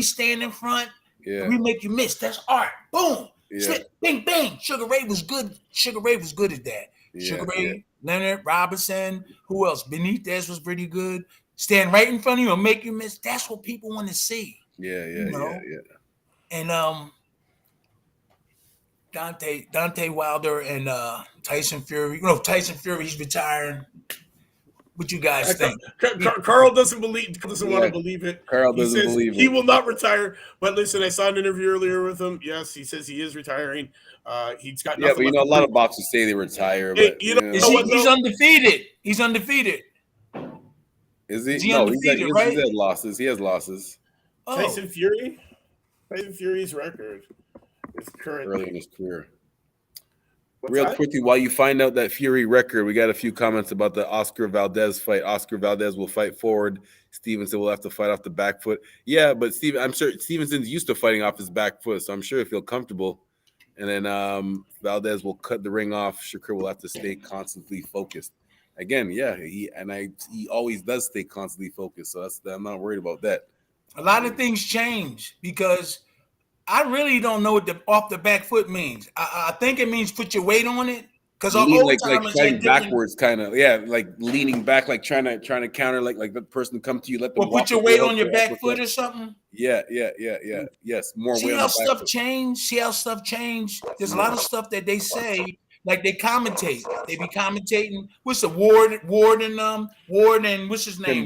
stand in front. Yeah. We make you miss. That's art. Boom. Yeah. Slip, bing, bang. Sugar Ray was good. Sugar Ray was good at that. Yeah, Sugar Ray, Leonard Robinson. Who else? Benitez was pretty good. Stand right in front of you and make you miss. That's what people want to see. Yeah. And Dante Wilder and Tyson Fury. Tyson Fury, he's retiring. What you guys think? Carl doesn't want to believe it. Carl doesn't believe it. He will not retire. But listen, I saw an interview earlier with him. Yes, he says he is retiring. He's got but a lot of boxers say they retire. But he's undefeated. He's undefeated. Is he? No, undefeated, right? He had losses. He has losses. Oh. Tyson Fury's record is current early in his career. Real quickly, while you find out that Fury record, we got a few comments about the Oscar Valdez fight. Oscar Valdez will fight forward. Stevenson will have to fight off the back foot. Yeah, but I'm sure Stevenson's used to fighting off his back foot, so I'm sure he'll feel comfortable. And then Valdez will cut the ring off. Shakur will have to stay constantly focused. Again, he always does stay constantly focused, so I'm not worried about that. A lot of things change because I really don't know what the off the back foot means. I think it means put your weight on it because our old timers fighting backwards, kind of like leaning back, like trying to counter, like the person come to you, let them. Or put your weight on your back foot or something. Yeah. Yes, more weight. See how stuff change. There's a lot of stuff that they say, like they commentate. They be commentating. What's the Ward and what's his name? Tim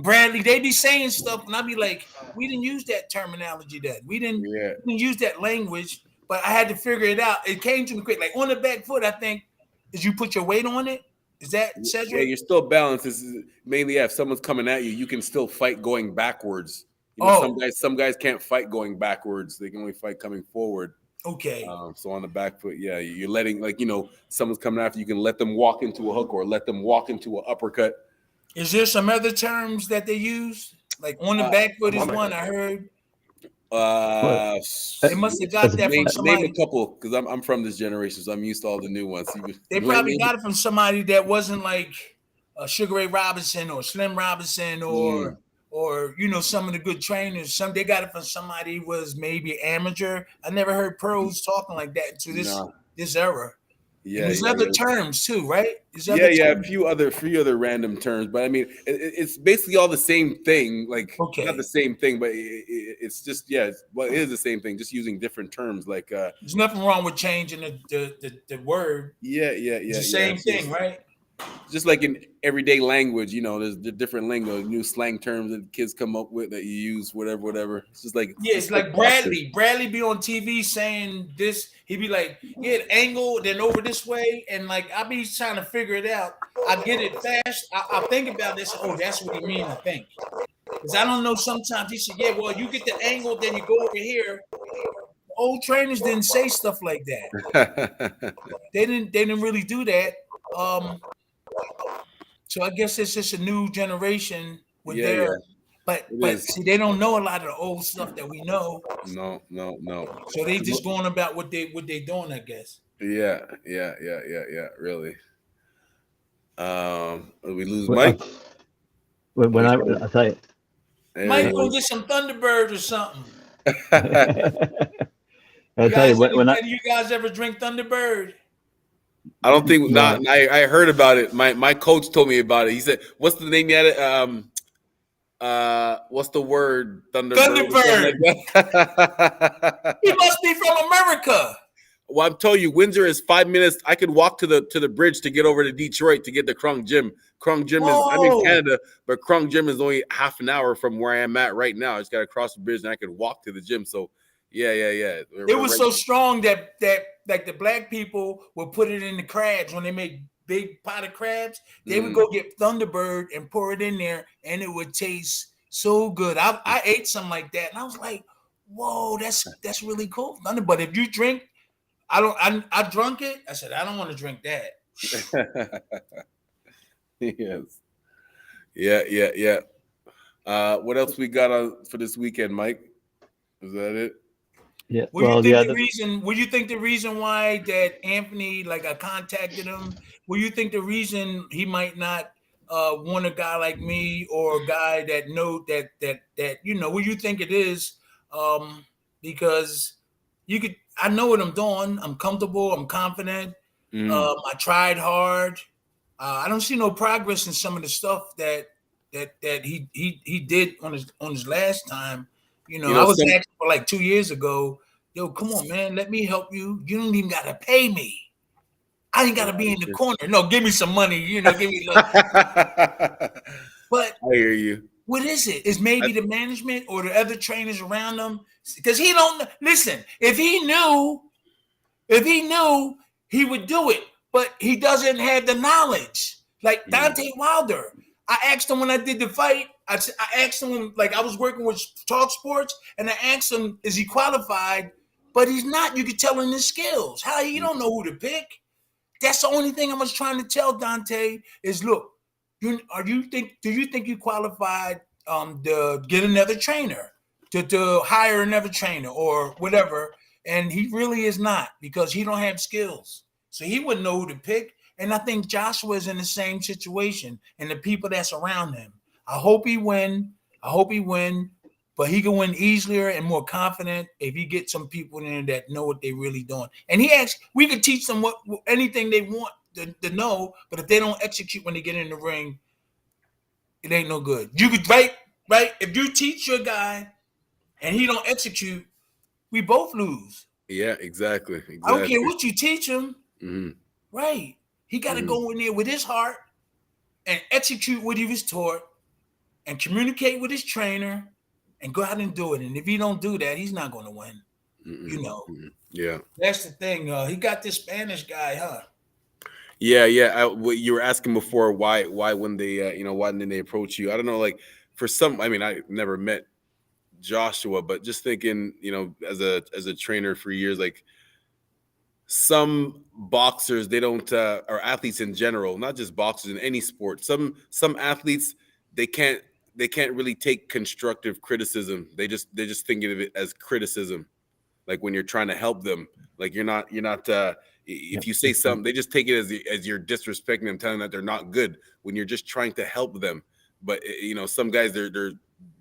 Bradley. They be saying stuff, and I be like, we didn't use that terminology then. We didn't use that language, but I had to figure it out. It came to me quick. Like on the back foot, I think, is you put your weight on it. Is that Cedric? Yeah, you're still balanced. This is mainly if someone's coming at you, you can still fight going backwards. Some guys can't fight going backwards. They can only fight coming forward. Okay. So on the back foot, you're letting someone's coming after you can let them walk into a hook or let them walk into an uppercut. Is there some other terms that they use? Like on the back foot is one I heard. They must have got that from somebody. Name a couple, because I'm from this generation, so I'm used to all the new ones. They probably got it from somebody that wasn't like Sugar Ray Robinson or Slim Robinson or some of the good trainers. They got it from somebody who was maybe amateur. I never heard pros talking like that to this era. Yeah, there's other terms too, right? A few other random terms, but I mean, it's basically all the same thing. Like, not the same thing, but it's just it is the same thing, just using different terms. Like, there's nothing wrong with changing the word. It's the same thing, right? Just like in everyday language, there's the different lingo, new slang terms that kids come up with that you use, whatever. It's just like it's like Bradley. Bradley be on TV saying this. He be like, angle, then over this way, and like I be trying to figure it out. I get it fast. I think about this. Oh, that's what he mean. I think because I don't know. Sometimes he said, you get the angle, then you go over here. Old trainers didn't say stuff like that. They didn't really do that. So I guess it's just a new generation with but see, they don't know a lot of the old stuff that we know. No. So they just going about what they doing, I guess. Yeah, really. We lose Mike. When I tell you, Mike go get some Thunderbird or something. I tell you when you guys ever drink Thunderbird? I don't think Yeah. not. I heard about it. My coach told me about it. He said, "What's the name you had it? What's the word? Thunderbird or something like Thunderbird. that." He must be from America. Well, I'm telling you, Windsor is 5 minutes. I could walk to the bridge to get over to Detroit to get the Krung Gym. Krung Gym is I'm in Whoa. Canada, but Krung Gym is only half an hour from where I am at right now. I just got to cross the bridge and I could walk to the gym. So yeah. It was so strong that like the black people would put it in the crabs when they make big pot of crabs. They would go get Thunderbird and pour it in there, and it would taste so good. I ate something like that, and I was like, "Whoa, that's really cool, Thunder." But if you drink, I drunk it. I said I don't want to drink that. Yes. Yeah. What else we got on for this weekend, Mike? Is that it? Yeah. What do Well, you yeah. think the reason why that Anthony, like I contacted him, what do you think the reason he might not want a guy like me or a guy that know that what do you think it is? Because I know what I'm doing. I'm comfortable. I'm confident. I tried hard. I don't see no progress in some of the stuff that he did on his last time. I was asking for like 2 years ago, yo, come on, man, let me help you. You don't even gotta pay me. I ain't gotta be in the corner. No, give me some money, give me But I hear you. What is it? Is maybe the management or the other trainers around him? Because he don't listen. If he knew, he would do it, but he doesn't have the knowledge. Like Dante Wilder. I asked him when I did the fight. I asked him, like I was working with Talk Sports, and I asked him, is he qualified? But he's not. You could tell in his skills. How you don't know who to pick? That's the only thing I was trying to tell Dante is, look, do you think you qualified to get another trainer, to hire another trainer or whatever? And he really is not, because he don't have skills. So he wouldn't know who to pick. And I think Joshua is in the same situation, and the people that's around him. I hope he win. But he can win easier and more confident if he gets some people in there that know what they're really doing. And we could teach them anything they want to know, but if they don't execute when they get in the ring, it ain't no good. You could right. If you teach your guy and he don't execute, we both lose. Yeah, exactly. I don't care what you teach him. Mm-hmm. Right. He got to go in there with his heart and execute what he was taught and communicate with his trainer and go out and do it. And if he don't do that, he's not going to win. Yeah. That's the thing. He got this Spanish guy, huh? Yeah. You were asking before why when they why didn't they approach you? I don't know. Like for some, I mean, I never met Joshua, but just thinking, as a trainer for years, like some boxers, they don't, or athletes in general, not just boxers in any sport. Some athletes, they can't really take constructive criticism. They just think of it as criticism. Like when you're trying to help them, like you're not if you say something, they just take it as you're disrespecting them, telling them that they're not good when you're just trying to help them. But some guys, they're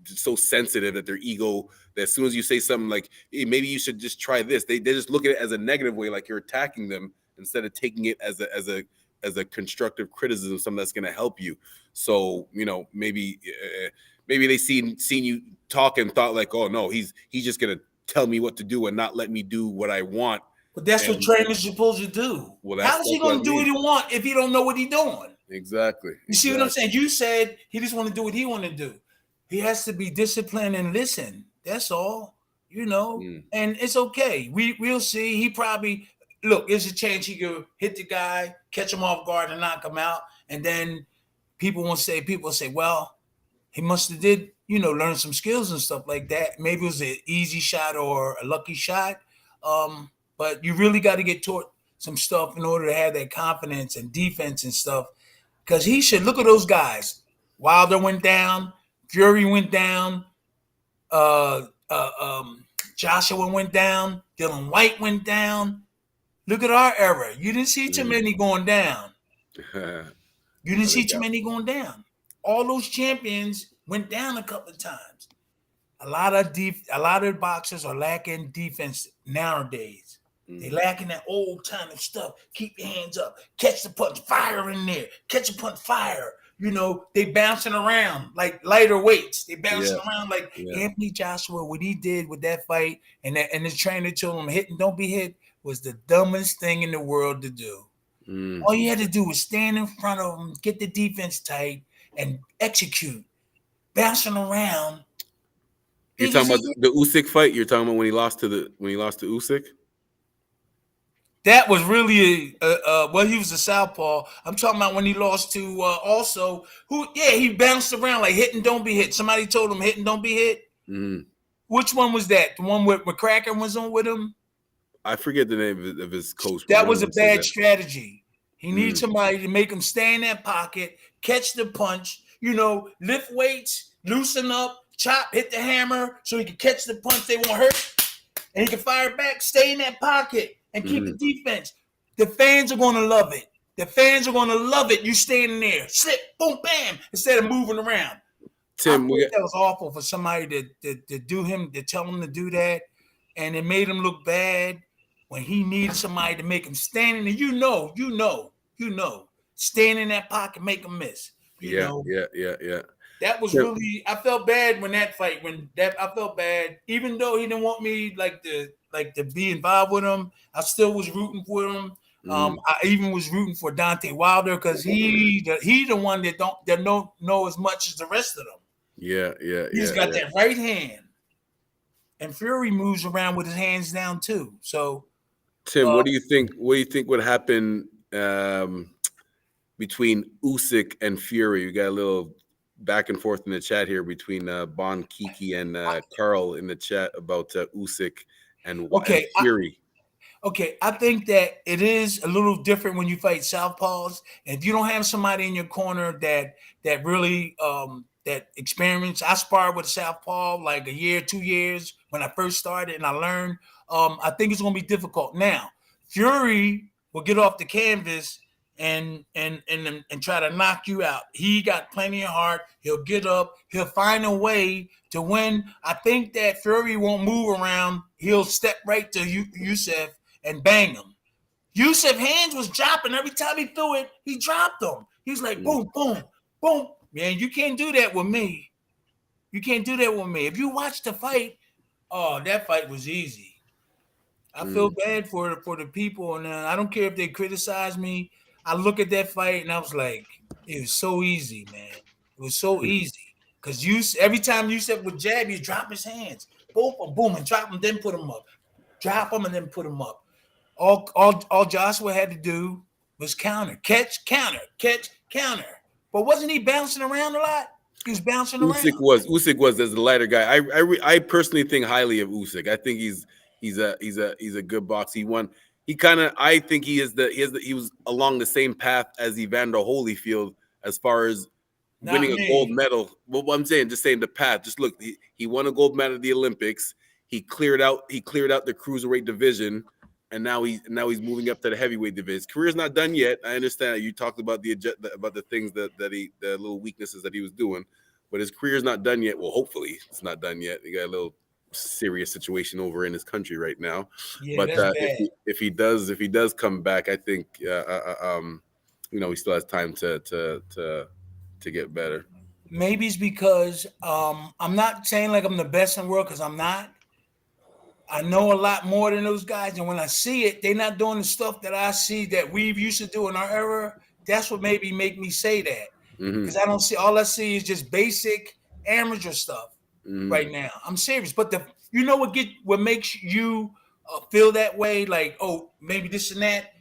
so sensitive that their ego, that as soon as you say something like, hey, maybe you should just try this, they just look at it as a negative way, like you're attacking them, instead of taking it as a constructive criticism, something that's going to help you. So maybe they seen you talk and thought like, oh no, he's just going to tell me what to do and not let me do what I want. But that's what trainers are supposed to do. Well, how is he going to do what he want if he don't know what he's doing? Exactly. You see what I'm saying? You said he just want to do what he want to do. He has to be disciplined and listen. That's all, and it's okay. We'll see. He probably, there's a chance he could hit the guy, catch him off guard and knock him out. And then people say, well, he must have did, learn some skills and stuff like that. Maybe it was an easy shot or a lucky shot. But you really got to get taught some stuff in order to have that confidence and defense and stuff. Because he should look at those guys. Wilder went down. Fury went down. Joshua went down. Dylan White went down. Look at our era. You didn't see too many going down. All those champions went down a couple of times. A lot of boxers are lacking defense nowadays. They lacking that old time of stuff. Keep your hands up. Catch the punch. Fire in there. Catch a punch. Fire. You know, they bouncing around like lighter weights. They bouncing around like Anthony Joshua, what he did with that fight, and his trainer told him hit and don't be hit was the dumbest thing in the world to do. All you had to do was stand in front of him, get the defense tight, and execute. Bouncing around. You're talking about the Usyk fight? You're talking about when he lost to Usyk? That was really well, he was a southpaw. I'm talking about when he lost to also he bounced around like hit and don't be hit. Somebody told him hit and don't be hit. Which one was that? The one where McCracken was on with him? I forget the name of his coach. That was a bad strategy. He needs somebody to make him stay in that pocket, catch the punch, lift weights, loosen up, chop, hit the hammer so he can catch the punch. They won't hurt. And he can fire back, stay in that pocket, and keep the defense. The fans are going to love it. The fans are going to love it. You standing there, slip, boom, bam, instead of moving around. Tim, that was awful for somebody to do him, to tell him to do that, and it made him look bad when he needed somebody to make him stand in there. You know, stand in that pocket, make him miss. You know? That was really. I felt bad when that fight. I felt bad, even though he didn't want me to be involved with him. I still was rooting for him. I even was rooting for Dante Wilder because he the one that don't know as much as the rest of them. He's got that right hand, and Fury moves around with his hands down too. So, Tim, what do you think? What do you think would happen between Usyk and Fury? We got a little back and forth in the chat here between Bon Kiki and Carl in the chat about Usyk and Fury. I think that it is a little different when you fight southpaws, and if you don't have somebody in your corner that really that experience. I sparred with a southpaw like a year, 2 years when I first started, and I learned. I think it's going to be difficult. Now, Fury will get off the canvas and try to knock you out. He got plenty of heart. He'll get up. He'll find a way to win. I think that Fury won't move around. He'll step right to Youssef and bang him. Youssef's hands was dropping. Every time he threw it, he dropped them. He's like, boom, boom, boom. Man, you can't do that with me. You can't do that with me. If you watch the fight, that fight was easy. I feel bad for the people, and I don't care if they criticize me. I look at that fight, and I was like, it was so easy, man. It was so easy. Because every time Youssef would jab, you drop his hands. Boom, boom, and drop them, then put them up. Drop them, and then put them up. All Joshua had to do was counter. Catch, counter. Catch, counter. But wasn't he bouncing around a lot? He was bouncing around. Usyk was as the lighter guy. I personally think highly of Usyk. I think he's a good boxer. He won. I think he was along the same path as Evander Holyfield as far as winning a gold medal. Well, I'm saying, just saying the path. Just look, he won a gold medal at the Olympics. He cleared out the cruiserweight division, and now he's moving up to the heavyweight division. His career's not done yet. I understand you talked about the things the little weaknesses that he was doing, but his career's not done yet. Well, hopefully it's not done yet. He got a little serious situation over in his country right now. Yeah, but if he does come back, I think he still has time to get better. Maybe it's because I'm not saying like I'm the best in the world, because I'm not. I know a lot more than those guys, and when I see it, they're not doing the stuff that I see that we used to do in our era. That's what maybe make me say that, because I don't see, all I see is just basic amateur stuff right now. I'm serious, but what makes you feel that way? Like, oh, maybe this and that.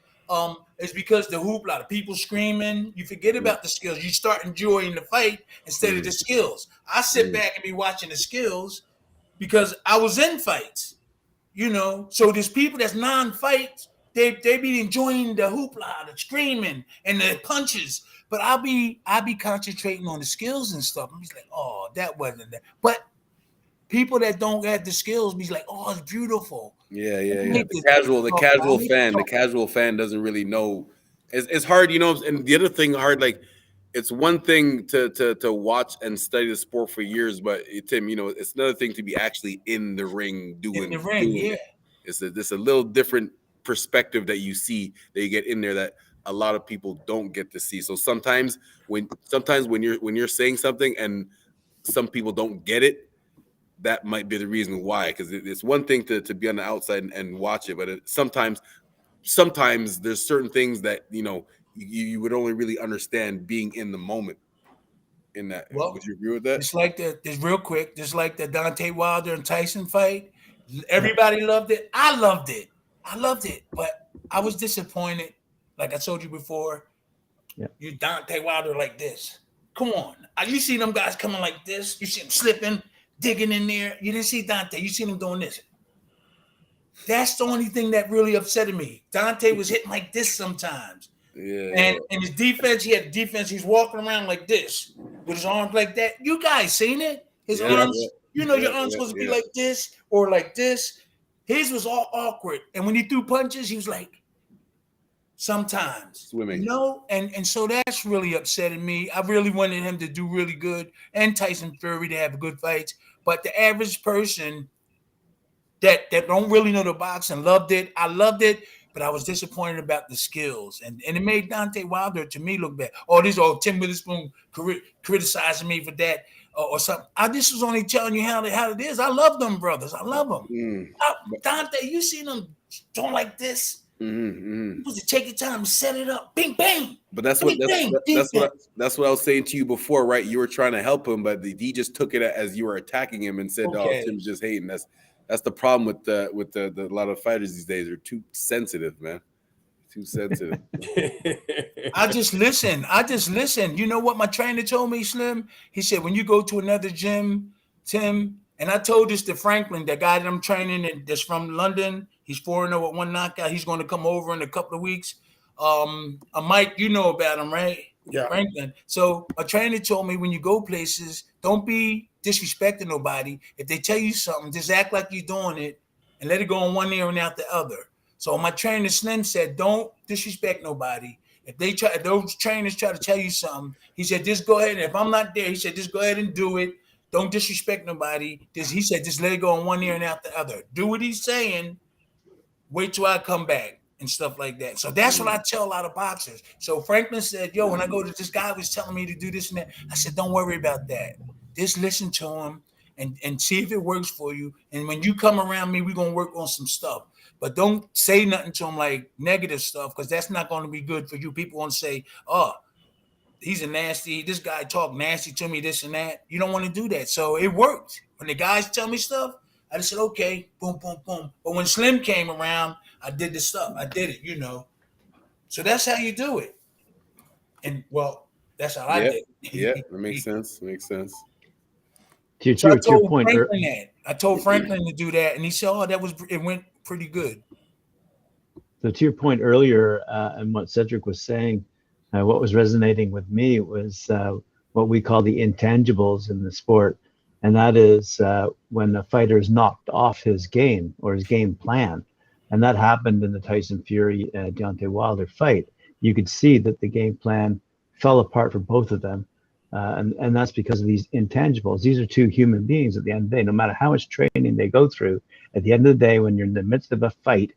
It's because the hoopla, the people screaming. You forget about the skills. You start enjoying the fight instead of the skills. I sit back and be watching the skills because I was in fights. So there's people that's non-fights, they be enjoying the hoopla, the screaming, and the punches. But I'll be concentrating on the skills and stuff. I'm just like, oh, that wasn't that. But people that don't have the skills be like, oh, it's beautiful. Yeah. The casual fan doesn't really know. It's hard, and the other thing hard, like, it's one thing to watch and study the sport for years, but Tim, it's another thing to be actually in the ring doing it. It's a little different perspective that you see that you get in there that a lot of people don't get to see. So sometimes when you're saying something and some people don't get it, that might be the reason why. Because it's one thing to be on the outside and watch it, but sometimes there's certain things that you would only really understand being in the moment. In that, Well, would you agree with that? It's like just real quick, just like the Dante Wilder and Tyson fight. Everybody loved it. I loved it, but I was disappointed. Like I told you before, you Dante Wilder like this. Come on, you see them guys coming like this. You see them slipping, digging in there. You didn't see Dante. You see him doing this. That's the only thing that really upset me. Dante was hitting like this sometimes. Yeah. And in his defense, he had defense. He's walking around like this with his arms like that. You guys seen it? His arms, your arms supposed to be like this or like this. His was all awkward. And when he threw punches, he was like, sometimes. Swimming. And so that's really upsetting me. I really wanted him to do really good and Tyson Fury to have good fights. But the average person that don't really know the boxing loved it. I loved it. But I was disappointed about the skills, and it made Dante Wilder to me look bad. Tim Witherspoon criticizing me for that or something. I just was only telling you how it is. I love them brothers. I love them. Dante, you seen them doing like this? You supposed to take your time and set it up. Bing bang. But that's what I was saying to you before, right? You were trying to help him, but he just took it as you were attacking him and said, "Oh, Tim's just hating." That's the problem with the lot of fighters these days. They're too sensitive, man. Too sensitive. I just listen. You know what my trainer told me, Slim? He said, when you go to another gym, Tim, and I told this to Franklin, that guy that I'm training and that's from London. He's 4-0 with one knockout. He's going to come over in a couple of weeks. Mike, you know about him, right? Yeah. Franklin. So a trainer told me when you go places, don't be disrespecting nobody. If they tell you something, just act like you're doing it and let it go in one ear and out the other. So my trainer Slim said, don't disrespect nobody. If those trainers try to tell you something, he said, just go ahead. And if I'm not there, he said, just go ahead and do it. Don't disrespect nobody. He said, just let it go in one ear and out the other. Do what he's saying. Wait till I come back and stuff like that. So that's what I tell a lot of boxers. So Franklin said, when I go to this guy was telling me to do this and that, I said, don't worry about that. Just listen to him and see if it works for you. And when you come around me, we're going to work on some stuff. But don't say nothing to him like negative stuff, because that's not going to be good for you. People want to say, oh, he's this guy talk nasty to me, this and that. You don't want to do that. So it worked. When the guys tell me stuff, I just said, okay, boom, boom, boom. But when Slim came around, I did the stuff. I did it, So that's how you do it. And, that's how I did it. Yeah, that makes sense. To your point, I told Franklin to do that, and he said, it went pretty good. So to your point earlier, and what Cedric was saying, what was resonating with me was what we call the intangibles in the sport. And that is when a fighter is knocked off his game or his game plan. And that happened in the Tyson Fury Deontay Wilder fight. You could see that the game plan fell apart for both of them. And that's because of these intangibles. These are two human beings at the end of the day. No matter how much training they go through, at the end of the day, when you're in the midst of a fight,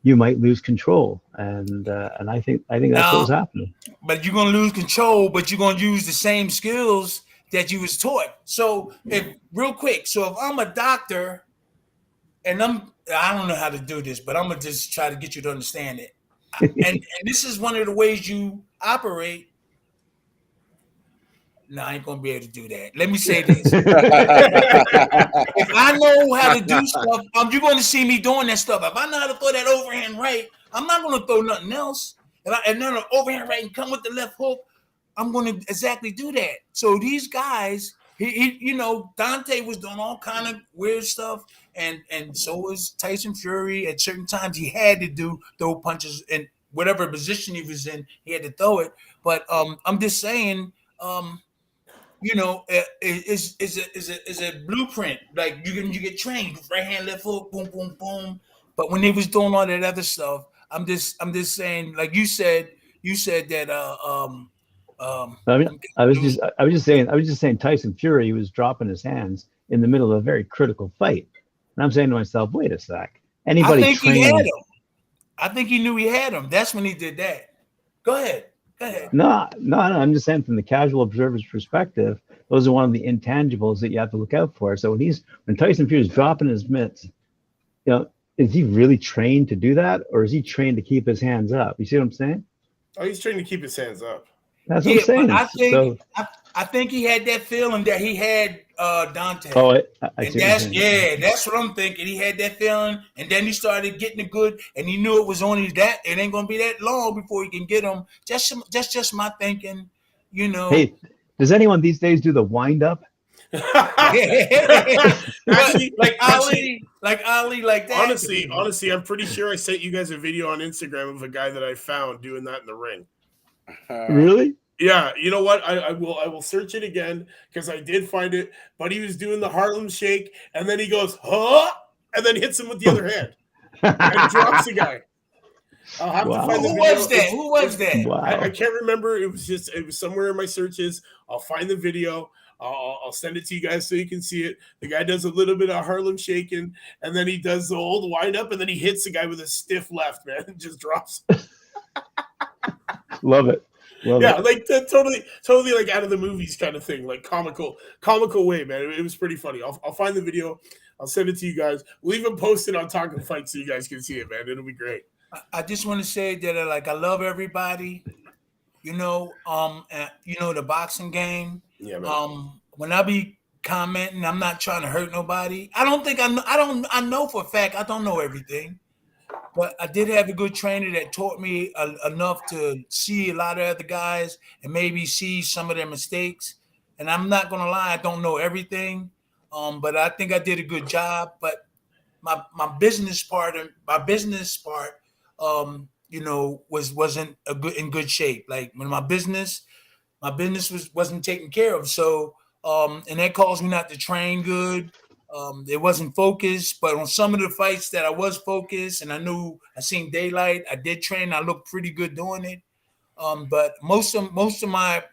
you might lose control. And I think that's what was happening. But you're going to lose control, but you're going to use the same skills that you was taught. So if I'm a doctor and I don't know how to do this, but I'm going to just try to get you to understand it. and this is one of the ways you operate. No, I ain't going to be able to do that. Let me say this. If I know how to do stuff, you're going to see me doing that stuff. If I know how to throw that overhand right, I'm not going to throw nothing else. And then the overhand right and come with the left hook, I'm going to exactly do that. So these guys, Dante was doing all kind of weird stuff, and so was Tyson Fury. At certain times, he had to throw punches in whatever position he was in. He had to throw it. But I'm just saying, is a blueprint. Like you get trained, right hand, left hook, boom, boom, boom. But when they was doing all that other stuff, I'm just saying, like you said that. I was just saying Tyson Fury was dropping his hands in the middle of a very critical fight. And I'm saying to myself, wait a sec. anybody think he had trained. him. I think he knew he had him. That's when he did that. Go ahead. No. I'm just saying from the casual observer's perspective, those are one of the intangibles that you have to look out for. So when Tyson Fury's dropping his mitts, is he really trained to do that, or is he trained to keep his hands up? You see what I'm saying? Oh, he's trained to keep his hands up. That's what I'm saying. But I think he had that feeling that he had Dante. Oh, that's what I'm thinking. He had that feeling, and then he started getting it good, and he knew it was only that. It ain't gonna be that long before he can get him. That's just my thinking, Hey, does anyone these days do the wind up? Actually, like Ali, like that. Honestly, I'm pretty sure I sent you guys a video on Instagram of a guy that I found doing that in the ring. Really? Yeah, you know what? I will search it again because I did find it. But he was doing the Harlem Shake, and then he goes, huh? And then hits him with the other hand and drops the guy. I'll have to find the video. Who was that? Wow. I can't remember. It was somewhere in my searches. I'll find the video. I'll send it to you guys so you can see it. The guy does a little bit of Harlem shaking, and then he does the old wind up, and then he hits the guy with a stiff left, man, and just drops. Love it. Like totally like out of the movies kind of thing, like comical way, man. It was pretty funny. I'll find the video. I'll send it to you guys. We'll even post it on Talkin Fight so you guys can see it, man. It'll be great. I just want to say that I love everybody. The boxing game. Yeah, man. When I be commenting, I'm not trying to hurt nobody. I don't think I know for a fact I don't know everything, but I did have a good trainer that taught me enough to see a lot of other guys and maybe see some of their mistakes. And I'm not gonna lie, I don't know everything, but I think I did a good job. But my business part wasn't in good shape. Like when my business wasn't taken care of. So and that caused me not to train good. It wasn't focused, but on some of the fights that I was focused and I knew I seen daylight, I did train. I looked pretty good doing it. But most of my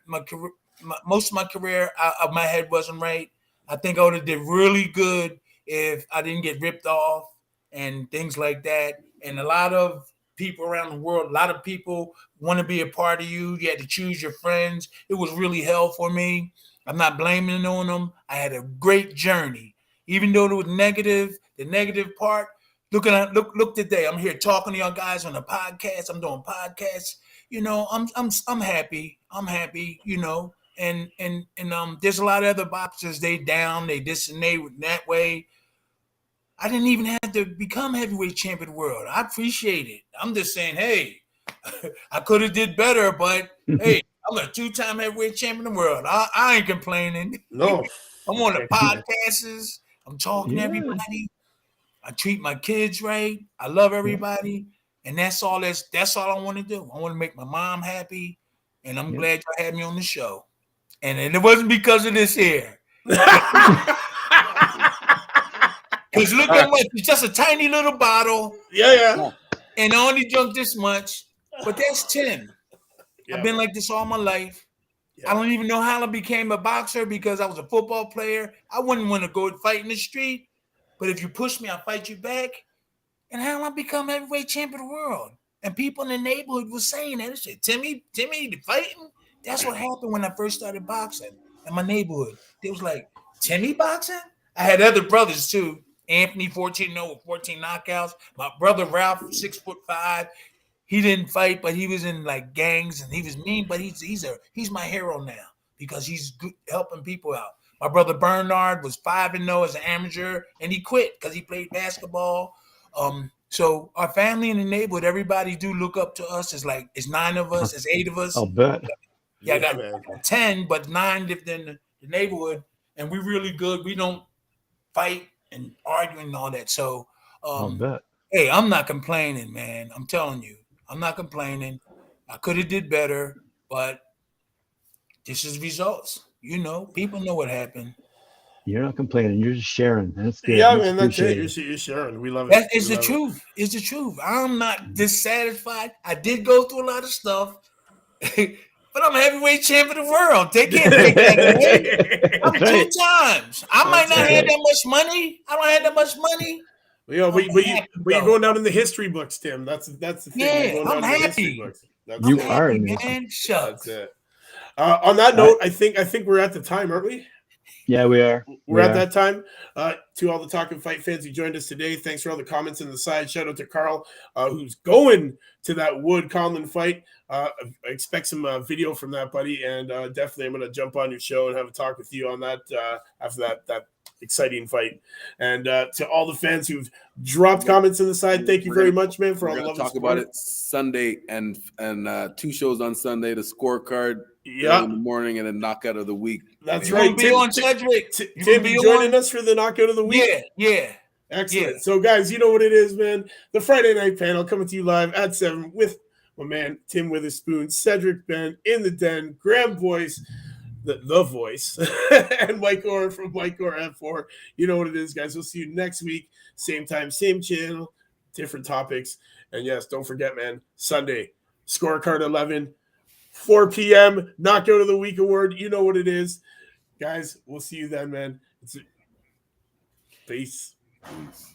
career, my head wasn't right. I think I would have did really good if I didn't get ripped off and things like that. And a lot of people around the world, a lot of people want to be a part of you. You had to choose your friends. It was really hell for me. I'm not blaming on them. I had a great journey. Even though it was negative, the negative part, look today. I'm here talking to y'all guys on a podcast. I'm doing podcasts. I'm happy. I'm happy, and there's a lot of other boxers, they down, they this and they that way. I didn't even have to become heavyweight champion of the world. I appreciate it. I'm just saying, hey, I could have did better, but hey, I'm a 2-time heavyweight champion of the world. I ain't complaining. No. I'm on the podcasts. I'm talking to everybody. I treat my kids right. I love everybody. And that's all I want to do. I want to make my mom happy. And I'm glad y'all had me on the show. And it wasn't because of this here. Because look how much, it's just a tiny little bottle. Yeah. And I only drunk this much. But that's 10. I've been like this all my life. Yeah. I don't even know how I became a boxer because I was a football player. I wouldn't want to go and fight in the street. But if you push me, I'll fight you back. And how I become heavyweight champion of the world. And people in the neighborhood were saying that. They said, Timmy, the fighting? That's what happened when I first started boxing in my neighborhood. They was like, Timmy boxing? I had other brothers too. Anthony, 14-0 with 14 knockouts. My brother Ralph, 6'5". He didn't fight, but he was in like gangs and he was mean, but he's my hero now because he's good, helping people out. My brother Bernard was 5-0 as an amateur and he quit because he played basketball. So our family in the neighborhood, everybody do look up to us. It's 9 of us, it's 8 of us. I'll bet. Yeah, I got 10, but 9 lived in the neighborhood, and we're really good. We don't fight and argue and all that. So, I'll bet. Hey, I'm not complaining, man. I'm telling you, I'm not complaining. I could have did better, but this is results. People know what happened. You're not complaining. You're just sharing. That's good. Yeah, man, that's it. You're sharing. We love it. That is the truth. It's the truth. I'm not dissatisfied. I did go through a lot of stuff, but I'm a heavyweight champion of the world. They can't take that away. I'm 2 times. I might not have that much money. I don't have that much money, You know, I'm happy, but you're though. going down in the history books, Tim. That's the thing. Yeah, You're going I'm down in the history happy. books. That's You it. are Happy, in this. man. Shucks. That's it. On that note, I think we're at the time, aren't we? Yeah, we are. We're at that time. To all the Talkin' Fight fans who joined us today, thanks for all the comments in the side. Shout out to Carl, who's going to that Wood Conlon fight. I expect some video from that, buddy, and definitely I'm going to jump on your show and have a talk with you on that after that exciting fight. And to all the fans who've dropped comments in the side, thank you very much, man, for all the love and talk support. about it Sunday and 2 shows on Sunday. The scorecard Yeah, in the morning and then knockout of the week. that's You right. gonna be on, Cedric? Tim, you joining us for the knockout of the week? Yeah. Excellent. Yeah. So, guys, you know what it is, man. The Friday night panel coming to you live at 7 with my man, Tim Witherspoon, Cedric Ben in the den, Graham Voice, the voice, and Mike Orr from Mike Orr F4. You know what it is, guys. We'll see you next week. Same time, same channel, different topics. And, yes, don't forget, man, Sunday, scorecard 11, 4 p.m., knockout of the week award. You know what it is. Guys, we'll see you then, man. Peace. Peace.